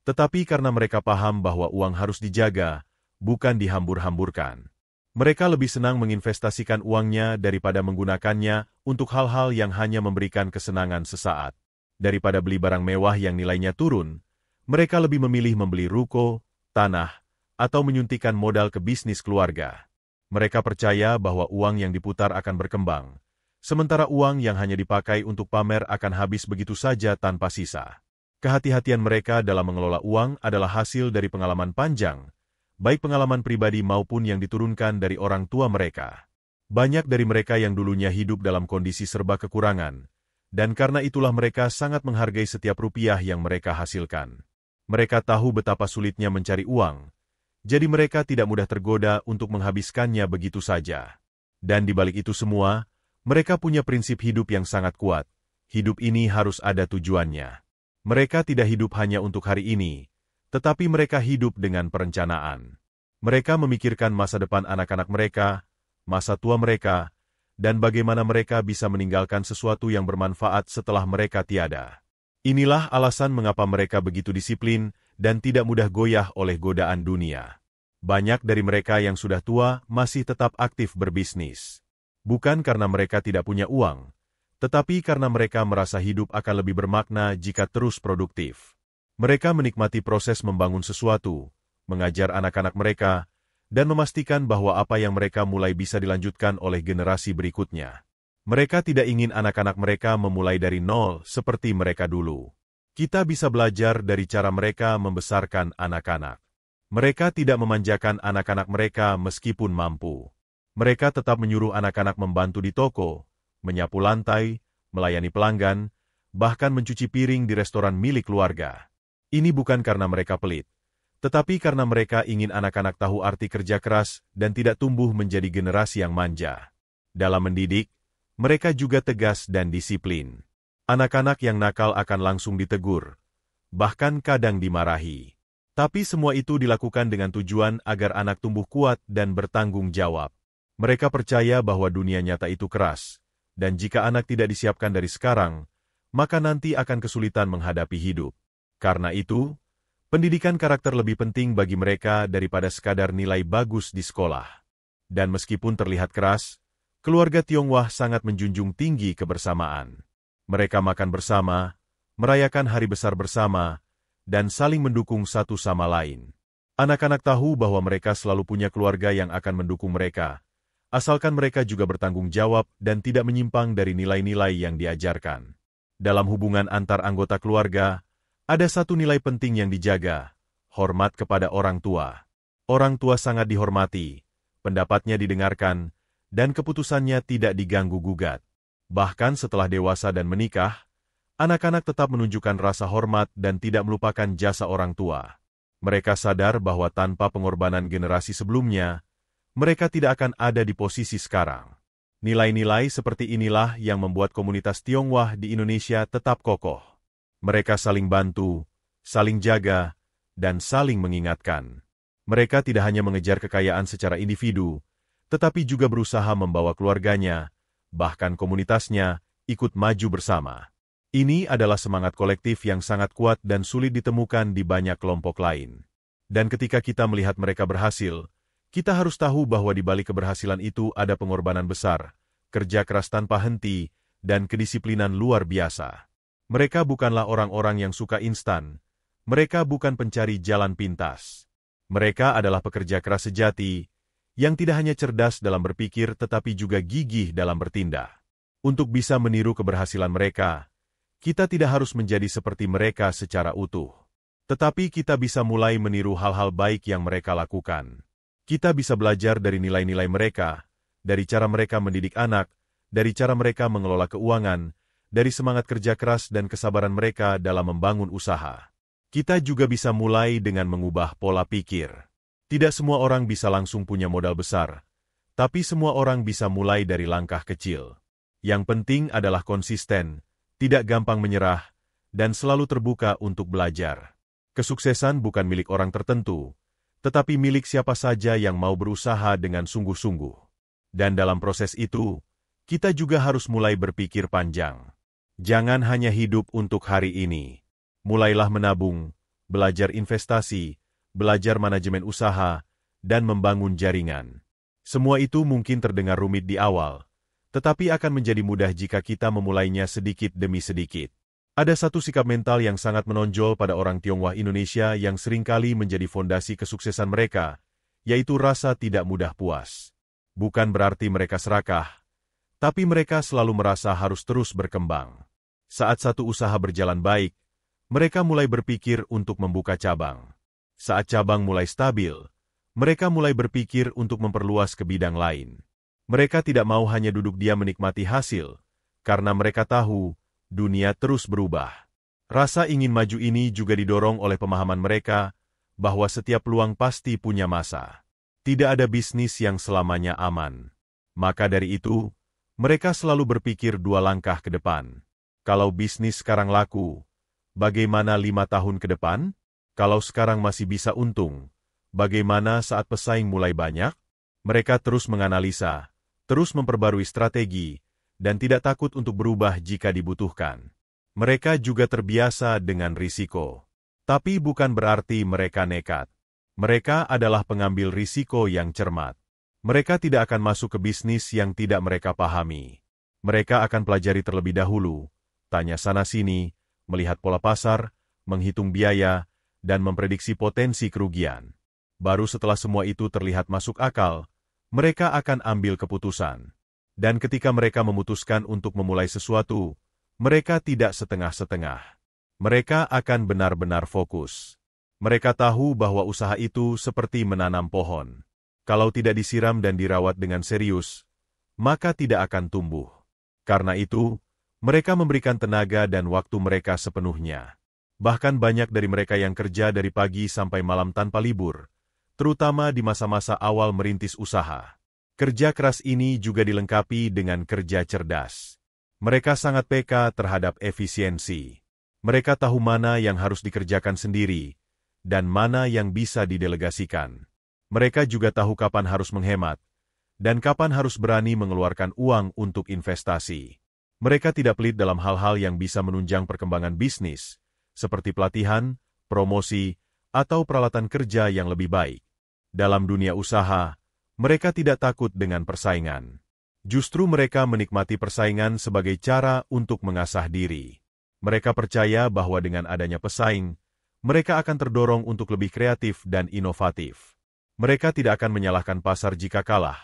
[SPEAKER 1] tetapi karena mereka paham bahwa uang harus dijaga, bukan dihambur-hamburkan. Mereka lebih senang menginvestasikan uangnya daripada menggunakannya untuk hal-hal yang hanya memberikan kesenangan sesaat. Daripada beli barang mewah yang nilainya turun, mereka lebih memilih membeli ruko, tanah, atau menyuntikkan modal ke bisnis keluarga. Mereka percaya bahwa uang yang diputar akan berkembang, sementara uang yang hanya dipakai untuk pamer akan habis begitu saja tanpa sisa. Kehati-hatian mereka dalam mengelola uang adalah hasil dari pengalaman panjang, baik pengalaman pribadi maupun yang diturunkan dari orang tua mereka. Banyak dari mereka yang dulunya hidup dalam kondisi serba kekurangan, dan karena itulah mereka sangat menghargai setiap rupiah yang mereka hasilkan. Mereka tahu betapa sulitnya mencari uang, jadi mereka tidak mudah tergoda untuk menghabiskannya begitu saja. Dan di balik itu semua, mereka punya prinsip hidup yang sangat kuat. Hidup ini harus ada tujuannya. Mereka tidak hidup hanya untuk hari ini, tetapi mereka hidup dengan perencanaan. Mereka memikirkan masa depan anak-anak mereka, masa tua mereka, dan bagaimana mereka bisa meninggalkan sesuatu yang bermanfaat setelah mereka tiada. Inilah alasan mengapa mereka begitu disiplin dan tidak mudah goyah oleh godaan dunia. Banyak dari mereka yang sudah tua masih tetap aktif berbisnis. Bukan karena mereka tidak punya uang, tetapi karena mereka merasa hidup akan lebih bermakna jika terus produktif. Mereka menikmati proses membangun sesuatu, mengajar anak-anak mereka, dan memastikan bahwa apa yang mereka mulai bisa dilanjutkan oleh generasi berikutnya. Mereka tidak ingin anak-anak mereka memulai dari nol seperti mereka dulu. Kita bisa belajar dari cara mereka membesarkan anak-anak. Mereka tidak memanjakan anak-anak mereka meskipun mampu. Mereka tetap menyuruh anak-anak membantu di toko, menyapu lantai, melayani pelanggan, bahkan mencuci piring di restoran milik keluarga. Ini bukan karena mereka pelit, tetapi karena mereka ingin anak-anak tahu arti kerja keras dan tidak tumbuh menjadi generasi yang manja. Dalam mendidik, mereka juga tegas dan disiplin. Anak-anak yang nakal akan langsung ditegur, bahkan kadang dimarahi. Tapi semua itu dilakukan dengan tujuan agar anak tumbuh kuat dan bertanggung jawab. Mereka percaya bahwa dunia nyata itu keras, dan jika anak tidak disiapkan dari sekarang, maka nanti akan kesulitan menghadapi hidup. Karena itu, pendidikan karakter lebih penting bagi mereka daripada sekadar nilai bagus di sekolah. Dan meskipun terlihat keras, keluarga Tionghoa sangat menjunjung tinggi kebersamaan. Mereka makan bersama, merayakan hari besar bersama, dan saling mendukung satu sama lain. Anak-anak tahu bahwa mereka selalu punya keluarga yang akan mendukung mereka, asalkan mereka juga bertanggung jawab dan tidak menyimpang dari nilai-nilai yang diajarkan. Dalam hubungan antar anggota keluarga, ada satu nilai penting yang dijaga, hormat kepada orang tua. Orang tua sangat dihormati, pendapatnya didengarkan, dan keputusannya tidak diganggu-gugat. Bahkan setelah dewasa dan menikah, anak-anak tetap menunjukkan rasa hormat dan tidak melupakan jasa orang tua. Mereka sadar bahwa tanpa pengorbanan generasi sebelumnya, mereka tidak akan ada di posisi sekarang. Nilai-nilai seperti inilah yang membuat komunitas Tionghoa di Indonesia tetap kokoh. Mereka saling bantu, saling jaga, dan saling mengingatkan. Mereka tidak hanya mengejar kekayaan secara individu, tetapi juga berusaha membawa keluarganya, bahkan komunitasnya, ikut maju bersama. Ini adalah semangat kolektif yang sangat kuat dan sulit ditemukan di banyak kelompok lain. Dan ketika kita melihat mereka berhasil, kita harus tahu bahwa di balik keberhasilan itu ada pengorbanan besar, kerja keras tanpa henti, dan kedisiplinan luar biasa. Mereka bukanlah orang-orang yang suka instan. Mereka bukan pencari jalan pintas. Mereka adalah pekerja keras sejati, yang tidak hanya cerdas dalam berpikir tetapi juga gigih dalam bertindak. Untuk bisa meniru keberhasilan mereka, kita tidak harus menjadi seperti mereka secara utuh. Tetapi kita bisa mulai meniru hal-hal baik yang mereka lakukan. Kita bisa belajar dari nilai-nilai mereka, dari cara mereka mendidik anak, dari cara mereka mengelola keuangan, dari semangat kerja keras dan kesabaran mereka dalam membangun usaha. Kita juga bisa mulai dengan mengubah pola pikir. Tidak semua orang bisa langsung punya modal besar, tapi semua orang bisa mulai dari langkah kecil. Yang penting adalah konsisten, tidak gampang menyerah, dan selalu terbuka untuk belajar. Kesuksesan bukan milik orang tertentu, tetapi milik siapa saja yang mau berusaha dengan sungguh-sungguh. Dan dalam proses itu, kita juga harus mulai berpikir panjang. Jangan hanya hidup untuk hari ini. Mulailah menabung, belajar investasi, belajar manajemen usaha, dan membangun jaringan. Semua itu mungkin terdengar rumit di awal, tetapi akan menjadi mudah jika kita memulainya sedikit demi sedikit. Ada satu sikap mental yang sangat menonjol pada orang Tionghoa Indonesia yang seringkali menjadi fondasi kesuksesan mereka, yaitu rasa tidak mudah puas. Bukan berarti mereka serakah, tapi mereka selalu merasa harus terus berkembang. Saat satu usaha berjalan baik, mereka mulai berpikir untuk membuka cabang. Saat cabang mulai stabil, mereka mulai berpikir untuk memperluas ke bidang lain. Mereka tidak mau hanya duduk diam menikmati hasil, karena mereka tahu dunia terus berubah. Rasa ingin maju ini juga didorong oleh pemahaman mereka bahwa setiap peluang pasti punya masa. Tidak ada bisnis yang selamanya aman. Maka dari itu, mereka selalu berpikir 2 langkah ke depan. Kalau bisnis sekarang laku, bagaimana 5 tahun ke depan? Kalau sekarang masih bisa untung, bagaimana saat pesaing mulai banyak? Mereka terus menganalisa, terus memperbarui strategi, dan tidak takut untuk berubah jika dibutuhkan. Mereka juga terbiasa dengan risiko. Tapi bukan berarti mereka nekat. Mereka adalah pengambil risiko yang cermat. Mereka tidak akan masuk ke bisnis yang tidak mereka pahami. Mereka akan pelajari terlebih dahulu, tanya sana-sini, melihat pola pasar, menghitung biaya, dan memprediksi potensi kerugian. Baru setelah semua itu terlihat masuk akal, mereka akan ambil keputusan. Dan ketika mereka memutuskan untuk memulai sesuatu, mereka tidak setengah-setengah. Mereka akan benar-benar fokus. Mereka tahu bahwa usaha itu seperti menanam pohon. Kalau tidak disiram dan dirawat dengan serius, maka tidak akan tumbuh. Karena itu, mereka memberikan tenaga dan waktu mereka sepenuhnya. Bahkan banyak dari mereka yang kerja dari pagi sampai malam tanpa libur, terutama di masa-masa awal merintis usaha. Kerja keras ini juga dilengkapi dengan kerja cerdas. Mereka sangat peka terhadap efisiensi. Mereka tahu mana yang harus dikerjakan sendiri, dan mana yang bisa didelegasikan. Mereka juga tahu kapan harus menghemat, dan kapan harus berani mengeluarkan uang untuk investasi. Mereka tidak pelit dalam hal-hal yang bisa menunjang perkembangan bisnis, seperti pelatihan, promosi, atau peralatan kerja yang lebih baik. Dalam dunia usaha, mereka tidak takut dengan persaingan. Justru mereka menikmati persaingan sebagai cara untuk mengasah diri. Mereka percaya bahwa dengan adanya pesaing, mereka akan terdorong untuk lebih kreatif dan inovatif. Mereka tidak akan menyalahkan pasar jika kalah,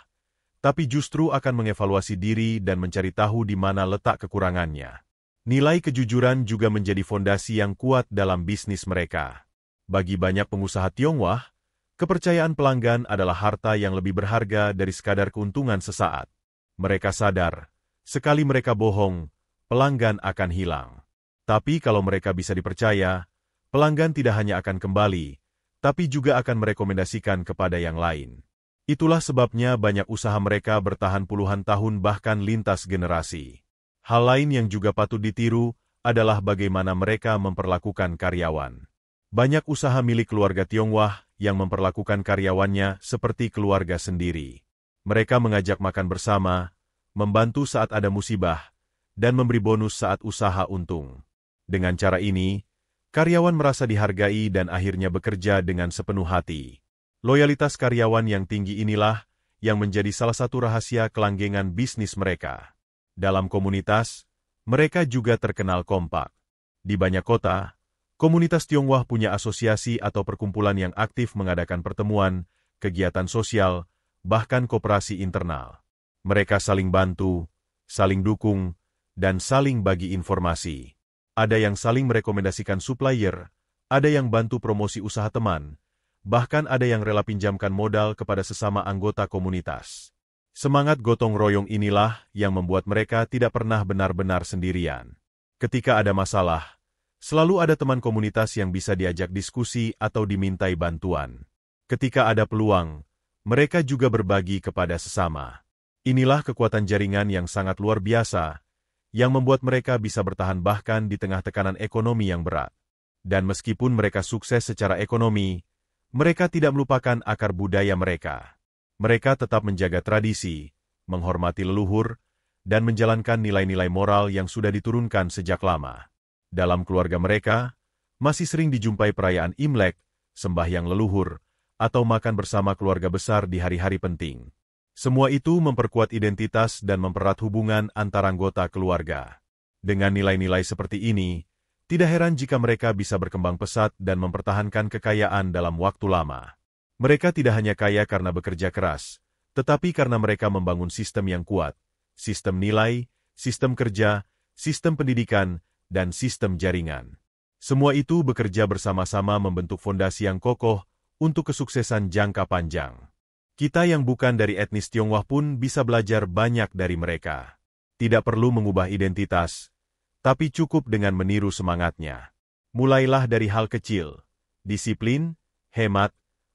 [SPEAKER 1] tapi justru akan mengevaluasi diri dan mencari tahu di mana letak kekurangannya. Nilai kejujuran juga menjadi fondasi yang kuat dalam bisnis mereka. Bagi banyak pengusaha Tionghoa, kepercayaan pelanggan adalah harta yang lebih berharga dari sekadar keuntungan sesaat. Mereka sadar, sekali mereka bohong, pelanggan akan hilang. Tapi kalau mereka bisa dipercaya, pelanggan tidak hanya akan kembali, tapi juga akan merekomendasikan kepada yang lain. Itulah sebabnya banyak usaha mereka bertahan puluhan tahun bahkan lintas generasi. Hal lain yang juga patut ditiru adalah bagaimana mereka memperlakukan karyawan. Banyak usaha milik keluarga Tionghoa yang memperlakukan karyawannya seperti keluarga sendiri. Mereka mengajak makan bersama, membantu saat ada musibah, dan memberi bonus saat usaha untung. Dengan cara ini, karyawan merasa dihargai dan akhirnya bekerja dengan sepenuh hati. Loyalitas karyawan yang tinggi inilah yang menjadi salah satu rahasia kelanggengan bisnis mereka. Dalam komunitas, mereka juga terkenal kompak. Di banyak kota, komunitas Tionghoa punya asosiasi atau perkumpulan yang aktif mengadakan pertemuan, kegiatan sosial, bahkan koperasi internal. Mereka saling bantu, saling dukung, dan saling bagi informasi. Ada yang saling merekomendasikan supplier, ada yang bantu promosi usaha teman, bahkan ada yang rela pinjamkan modal kepada sesama anggota komunitas. Semangat gotong royong inilah yang membuat mereka tidak pernah benar-benar sendirian. Ketika ada masalah, selalu ada teman komunitas yang bisa diajak diskusi atau dimintai bantuan. Ketika ada peluang, mereka juga berbagi kepada sesama. Inilah kekuatan jaringan yang sangat luar biasa, yang membuat mereka bisa bertahan bahkan di tengah tekanan ekonomi yang berat. Dan meskipun mereka sukses secara ekonomi, mereka tidak melupakan akar budaya mereka. Mereka tetap menjaga tradisi, menghormati leluhur, dan menjalankan nilai-nilai moral yang sudah diturunkan sejak lama. Dalam keluarga mereka, masih sering dijumpai perayaan Imlek, sembahyang leluhur, atau makan bersama keluarga besar di hari-hari penting. Semua itu memperkuat identitas dan mempererat hubungan antara anggota keluarga. Dengan nilai-nilai seperti ini, tidak heran jika mereka bisa berkembang pesat dan mempertahankan kekayaan dalam waktu lama. Mereka tidak hanya kaya karena bekerja keras, tetapi karena mereka membangun sistem yang kuat, sistem nilai, sistem kerja, sistem pendidikan, dan sistem jaringan. Semua itu bekerja bersama-sama membentuk fondasi yang kokoh untuk kesuksesan jangka panjang. Kita yang bukan dari etnis Tionghoa pun bisa belajar banyak dari mereka. Tidak perlu mengubah identitas, tapi cukup dengan meniru semangatnya. Mulailah dari hal kecil, disiplin, hemat,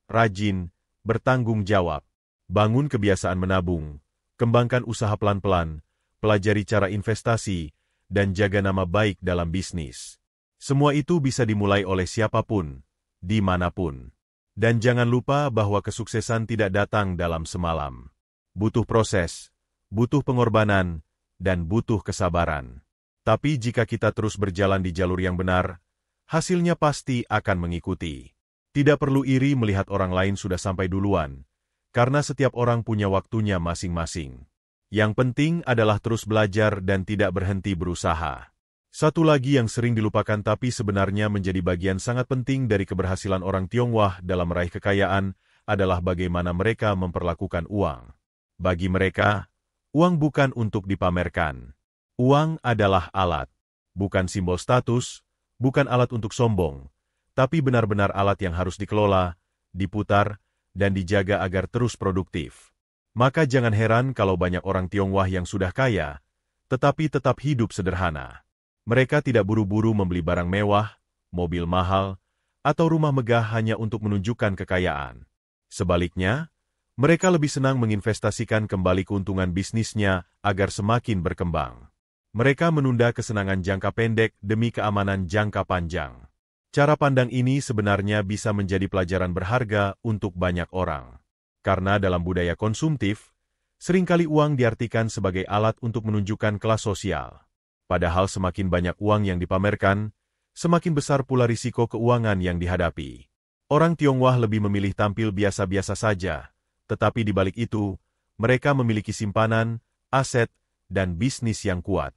[SPEAKER 1] rajin, bertanggung jawab, bangun kebiasaan menabung, kembangkan usaha pelan-pelan, pelajari cara investasi, dan jaga nama baik dalam bisnis. Semua itu bisa dimulai oleh siapapun, dimanapun. Dan jangan lupa bahwa kesuksesan tidak datang dalam semalam. Butuh proses, butuh pengorbanan, dan butuh kesabaran. Tapi jika kita terus berjalan di jalur yang benar, hasilnya pasti akan mengikuti. Tidak perlu iri melihat orang lain sudah sampai duluan, karena setiap orang punya waktunya masing-masing. Yang penting adalah terus belajar dan tidak berhenti berusaha. Satu lagi yang sering dilupakan tapi sebenarnya menjadi bagian sangat penting dari keberhasilan orang Tionghoa dalam meraih kekayaan adalah bagaimana mereka memperlakukan uang. Bagi mereka, uang bukan untuk dipamerkan. Uang adalah alat, bukan simbol status, bukan alat untuk sombong, tapi benar-benar alat yang harus dikelola, diputar, dan dijaga agar terus produktif. Maka jangan heran kalau banyak orang Tionghoa yang sudah kaya, tetapi tetap hidup sederhana. Mereka tidak buru-buru membeli barang mewah, mobil mahal, atau rumah megah hanya untuk menunjukkan kekayaan. Sebaliknya, mereka lebih senang menginvestasikan kembali keuntungan bisnisnya agar semakin berkembang. Mereka menunda kesenangan jangka pendek demi keamanan jangka panjang. Cara pandang ini sebenarnya bisa menjadi pelajaran berharga untuk banyak orang. Karena dalam budaya konsumtif, seringkali uang diartikan sebagai alat untuk menunjukkan kelas sosial. Padahal semakin banyak uang yang dipamerkan, semakin besar pula risiko keuangan yang dihadapi. Orang Tionghoa lebih memilih tampil biasa-biasa saja, tetapi di balik itu, mereka memiliki simpanan, aset, dan bisnis yang kuat.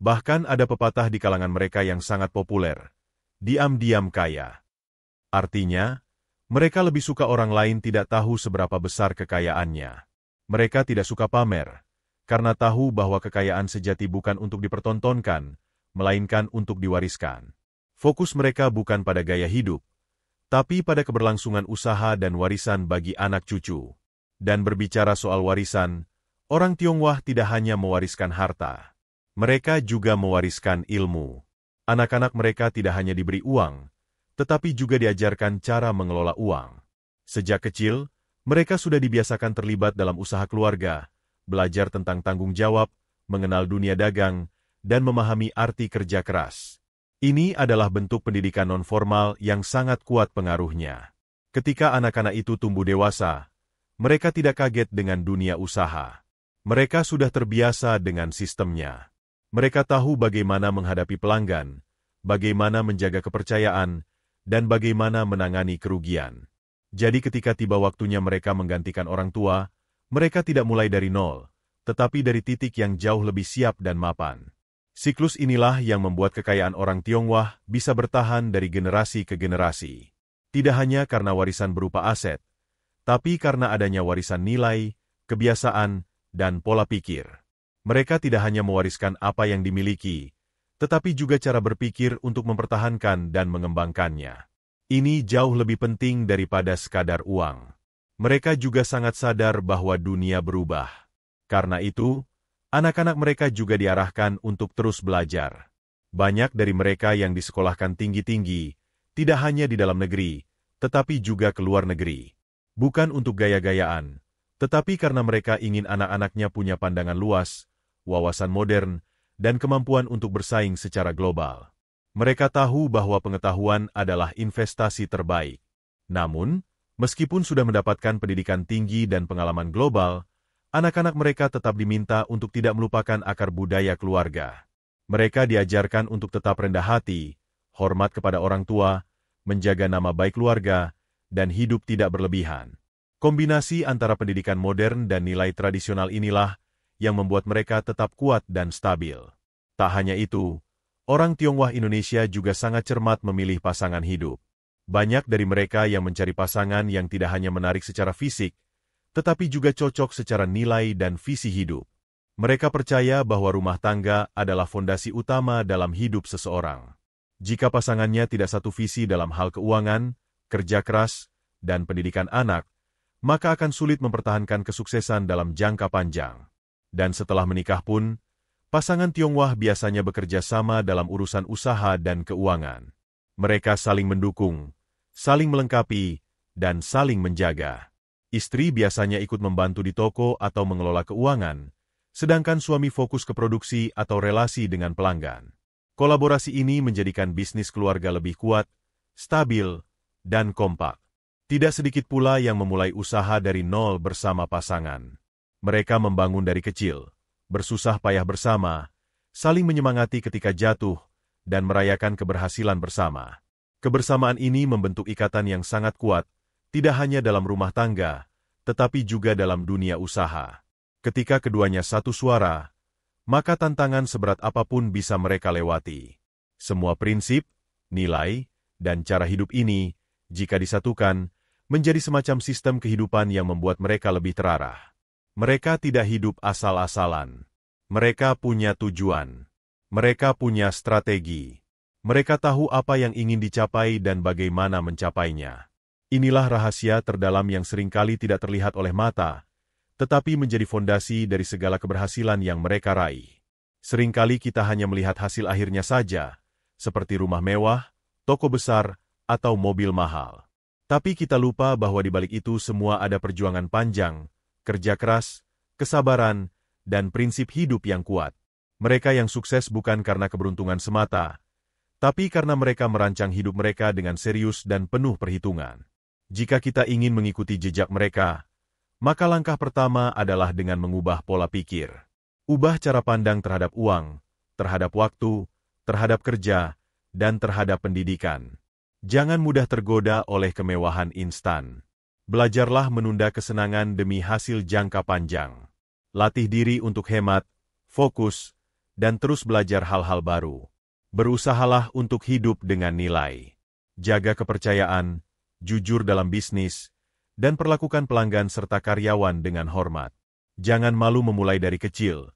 [SPEAKER 1] Bahkan ada pepatah di kalangan mereka yang sangat populer, diam-diam kaya. Artinya, mereka lebih suka orang lain tidak tahu seberapa besar kekayaannya. Mereka tidak suka pamer, karena tahu bahwa kekayaan sejati bukan untuk dipertontonkan, melainkan untuk diwariskan. Fokus mereka bukan pada gaya hidup, tapi pada keberlangsungan usaha dan warisan bagi anak cucu. Dan berbicara soal warisan, orang Tionghoa tidak hanya mewariskan harta. Mereka juga mewariskan ilmu. Anak-anak mereka tidak hanya diberi uang, tetapi juga diajarkan cara mengelola uang. Sejak kecil, mereka sudah dibiasakan terlibat dalam usaha keluarga, belajar tentang tanggung jawab, mengenal dunia dagang, dan memahami arti kerja keras. Ini adalah bentuk pendidikan nonformal yang sangat kuat pengaruhnya. Ketika anak-anak itu tumbuh dewasa, mereka tidak kaget dengan dunia usaha. Mereka sudah terbiasa dengan sistemnya. Mereka tahu bagaimana menghadapi pelanggan, bagaimana menjaga kepercayaan, dan bagaimana menangani kerugian. Jadi ketika tiba waktunya mereka menggantikan orang tua, mereka tidak mulai dari nol, tetapi dari titik yang jauh lebih siap dan mapan. Siklus inilah yang membuat kekayaan orang Tionghoa bisa bertahan dari generasi ke generasi. Tidak hanya karena warisan berupa aset, tapi karena adanya warisan nilai, kebiasaan, dan pola pikir. Mereka tidak hanya mewariskan apa yang dimiliki, tetapi juga cara berpikir untuk mempertahankan dan mengembangkannya. Ini jauh lebih penting daripada sekadar uang. Mereka juga sangat sadar bahwa dunia berubah. Karena itu, anak-anak mereka juga diarahkan untuk terus belajar. Banyak dari mereka yang disekolahkan tinggi-tinggi, tidak hanya di dalam negeri, tetapi juga ke luar negeri. Bukan untuk gaya-gayaan, tetapi karena mereka ingin anak-anaknya punya pandangan luas, wawasan modern, dan kemampuan untuk bersaing secara global. Mereka tahu bahwa pengetahuan adalah investasi terbaik. Namun, meskipun sudah mendapatkan pendidikan tinggi dan pengalaman global, anak-anak mereka tetap diminta untuk tidak melupakan akar budaya keluarga. Mereka diajarkan untuk tetap rendah hati, hormat kepada orang tua, menjaga nama baik keluarga, dan hidup tidak berlebihan. Kombinasi antara pendidikan modern dan nilai tradisional inilah yang membuat mereka tetap kuat dan stabil. Tak hanya itu, orang Tionghoa Indonesia juga sangat cermat memilih pasangan hidup. Banyak dari mereka yang mencari pasangan yang tidak hanya menarik secara fisik, tetapi juga cocok secara nilai dan visi hidup. Mereka percaya bahwa rumah tangga adalah fondasi utama dalam hidup seseorang. Jika pasangannya tidak satu visi dalam hal keuangan, kerja keras, dan pendidikan anak, maka akan sulit mempertahankan kesuksesan dalam jangka panjang. Dan setelah menikah pun, pasangan Tionghoa biasanya bekerja sama dalam urusan usaha dan keuangan. Mereka saling mendukung, saling melengkapi, dan saling menjaga. Istri biasanya ikut membantu di toko atau mengelola keuangan, sedangkan suami fokus ke produksi atau relasi dengan pelanggan. Kolaborasi ini menjadikan bisnis keluarga lebih kuat, stabil, dan kompak. Tidak sedikit pula yang memulai usaha dari nol bersama pasangan. Mereka membangun dari kecil, bersusah payah bersama, saling menyemangati ketika jatuh, dan merayakan keberhasilan bersama. Kebersamaan ini membentuk ikatan yang sangat kuat, tidak hanya dalam rumah tangga, tetapi juga dalam dunia usaha. Ketika keduanya satu suara, maka tantangan seberat apapun bisa mereka lewati. Semua prinsip, nilai, dan cara hidup ini, jika disatukan, menjadi semacam sistem kehidupan yang membuat mereka lebih terarah. Mereka tidak hidup asal-asalan. Mereka punya tujuan. Mereka punya strategi. Mereka tahu apa yang ingin dicapai dan bagaimana mencapainya. Inilah rahasia terdalam yang seringkali tidak terlihat oleh mata, tetapi menjadi fondasi dari segala keberhasilan yang mereka raih. Seringkali kita hanya melihat hasil akhirnya saja, seperti rumah mewah, toko besar, atau mobil mahal. Tapi kita lupa bahwa di balik itu semua ada perjuangan panjang, kerja keras, kesabaran, dan prinsip hidup yang kuat. Mereka yang sukses bukan karena keberuntungan semata, tapi karena mereka merancang hidup mereka dengan serius dan penuh perhitungan. Jika kita ingin mengikuti jejak mereka, maka langkah pertama adalah dengan mengubah pola pikir. Ubah cara pandang terhadap uang, terhadap waktu, terhadap kerja, dan terhadap pendidikan. Jangan mudah tergoda oleh kemewahan instan. Belajarlah menunda kesenangan demi hasil jangka panjang. Latih diri untuk hemat, fokus, dan terus belajar hal-hal baru. Berusahalah untuk hidup dengan nilai. Jaga kepercayaan, jujur dalam bisnis, dan perlakukan pelanggan serta karyawan dengan hormat. Jangan malu memulai dari kecil,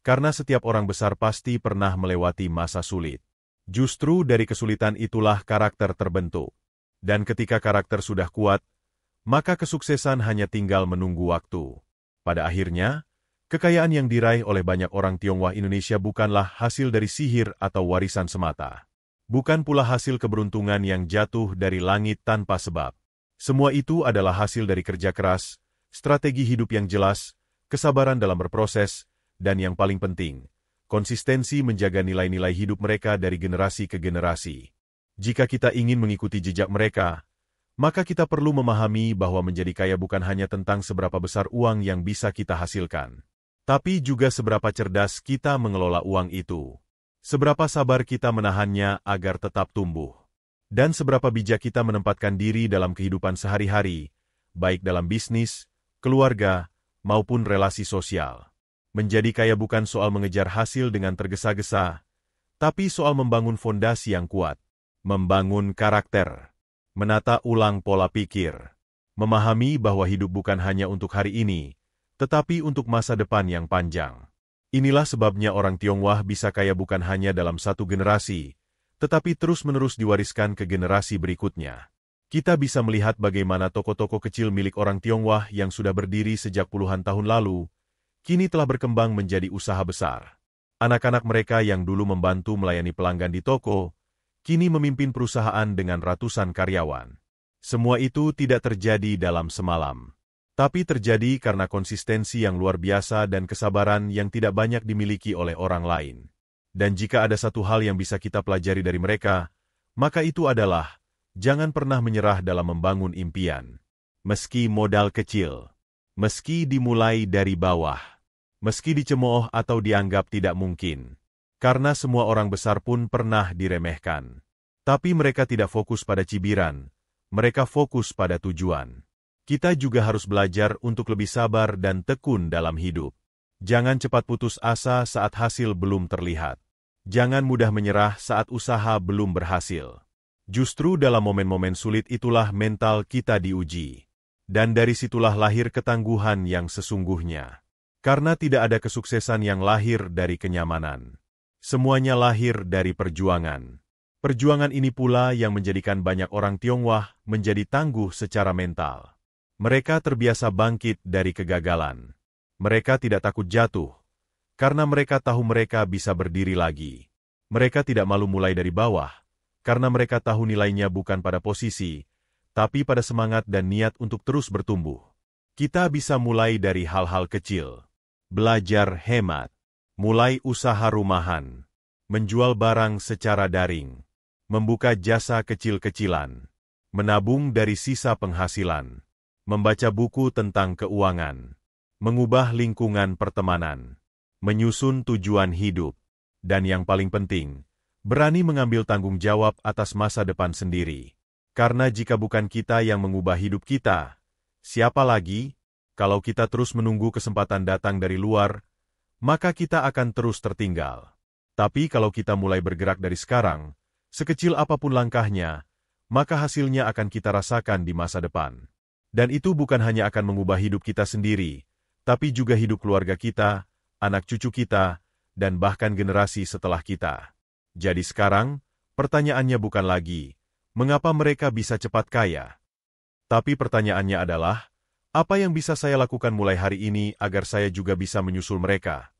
[SPEAKER 1] karena setiap orang besar pasti pernah melewati masa sulit. Justru dari kesulitan itulah karakter terbentuk. Dan ketika karakter sudah kuat, maka kesuksesan hanya tinggal menunggu waktu. Pada akhirnya, kekayaan yang diraih oleh banyak orang Tionghoa Indonesia bukanlah hasil dari sihir atau warisan semata. Bukan pula hasil keberuntungan yang jatuh dari langit tanpa sebab. Semua itu adalah hasil dari kerja keras, strategi hidup yang jelas, kesabaran dalam berproses, dan yang paling penting, konsistensi menjaga nilai-nilai hidup mereka dari generasi ke generasi. Jika kita ingin mengikuti jejak mereka, maka kita perlu memahami bahwa menjadi kaya bukan hanya tentang seberapa besar uang yang bisa kita hasilkan, tapi juga seberapa cerdas kita mengelola uang itu. Seberapa sabar kita menahannya agar tetap tumbuh. Dan seberapa bijak kita menempatkan diri dalam kehidupan sehari-hari, baik dalam bisnis, keluarga, maupun relasi sosial. Menjadi kaya bukan soal mengejar hasil dengan tergesa-gesa, tapi soal membangun fondasi yang kuat, membangun karakter, menata ulang pola pikir, memahami bahwa hidup bukan hanya untuk hari ini, tetapi untuk masa depan yang panjang. Inilah sebabnya orang Tionghoa bisa kaya bukan hanya dalam satu generasi, tetapi terus-menerus diwariskan ke generasi berikutnya. Kita bisa melihat bagaimana toko-toko kecil milik orang Tionghoa yang sudah berdiri sejak puluhan tahun lalu, kini telah berkembang menjadi usaha besar. Anak-anak mereka yang dulu membantu melayani pelanggan di toko, kini memimpin perusahaan dengan ratusan karyawan. Semua itu tidak terjadi dalam semalam, tapi terjadi karena konsistensi yang luar biasa dan kesabaran yang tidak banyak dimiliki oleh orang lain. Dan jika ada satu hal yang bisa kita pelajari dari mereka, maka itu adalah, jangan pernah menyerah dalam membangun impian. Meski modal kecil, meski dimulai dari bawah, meski dicemooh atau dianggap tidak mungkin. Karena semua orang besar pun pernah diremehkan. Tapi mereka tidak fokus pada cibiran, mereka fokus pada tujuan. Kita juga harus belajar untuk lebih sabar dan tekun dalam hidup. Jangan cepat putus asa saat hasil belum terlihat. Jangan mudah menyerah saat usaha belum berhasil. Justru dalam momen-momen sulit itulah mental kita diuji. Dan dari situlah lahir ketangguhan yang sesungguhnya. Karena tidak ada kesuksesan yang lahir dari kenyamanan. Semuanya lahir dari perjuangan. Perjuangan ini pula yang menjadikan banyak orang Tionghoa menjadi tangguh secara mental. Mereka terbiasa bangkit dari kegagalan. Mereka tidak takut jatuh, karena mereka tahu mereka bisa berdiri lagi. Mereka tidak malu mulai dari bawah, karena mereka tahu nilainya bukan pada posisi, tapi pada semangat dan niat untuk terus bertumbuh. Kita bisa mulai dari hal-hal kecil. Belajar hemat, mulai usaha rumahan, menjual barang secara daring, membuka jasa kecil-kecilan, menabung dari sisa penghasilan, membaca buku tentang keuangan, mengubah lingkungan pertemanan, menyusun tujuan hidup, dan yang paling penting, berani mengambil tanggung jawab atas masa depan sendiri. Karena jika bukan kita yang mengubah hidup kita, siapa lagi? Kalau kita terus menunggu kesempatan datang dari luar, maka kita akan terus tertinggal. Tapi kalau kita mulai bergerak dari sekarang, sekecil apapun langkahnya, maka hasilnya akan kita rasakan di masa depan. Dan itu bukan hanya akan mengubah hidup kita sendiri, tapi juga hidup keluarga kita, anak cucu kita, dan bahkan generasi setelah kita. Jadi sekarang, pertanyaannya bukan lagi, mengapa mereka bisa cepat kaya? Tapi pertanyaannya adalah, apa yang bisa saya lakukan mulai hari ini agar saya juga bisa menyusul mereka?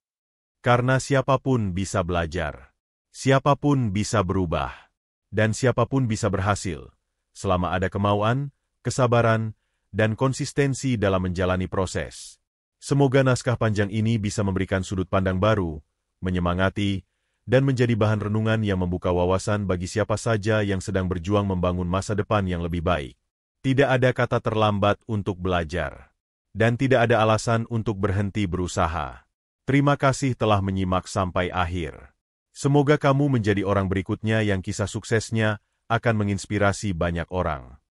[SPEAKER 1] Karena siapapun bisa belajar, siapapun bisa berubah, Dan siapapun bisa berhasil, selama ada kemauan, kesabaran, dan konsistensi dalam menjalani proses. Semoga naskah panjang ini bisa memberikan sudut pandang baru, menyemangati, dan menjadi bahan renungan yang membuka wawasan bagi siapa saja yang sedang berjuang membangun masa depan yang lebih baik. Tidak ada kata terlambat untuk belajar. Dan tidak ada alasan untuk berhenti berusaha. Terima kasih telah menyimak sampai akhir. Semoga kamu menjadi orang berikutnya yang kisah suksesnya akan menginspirasi banyak orang.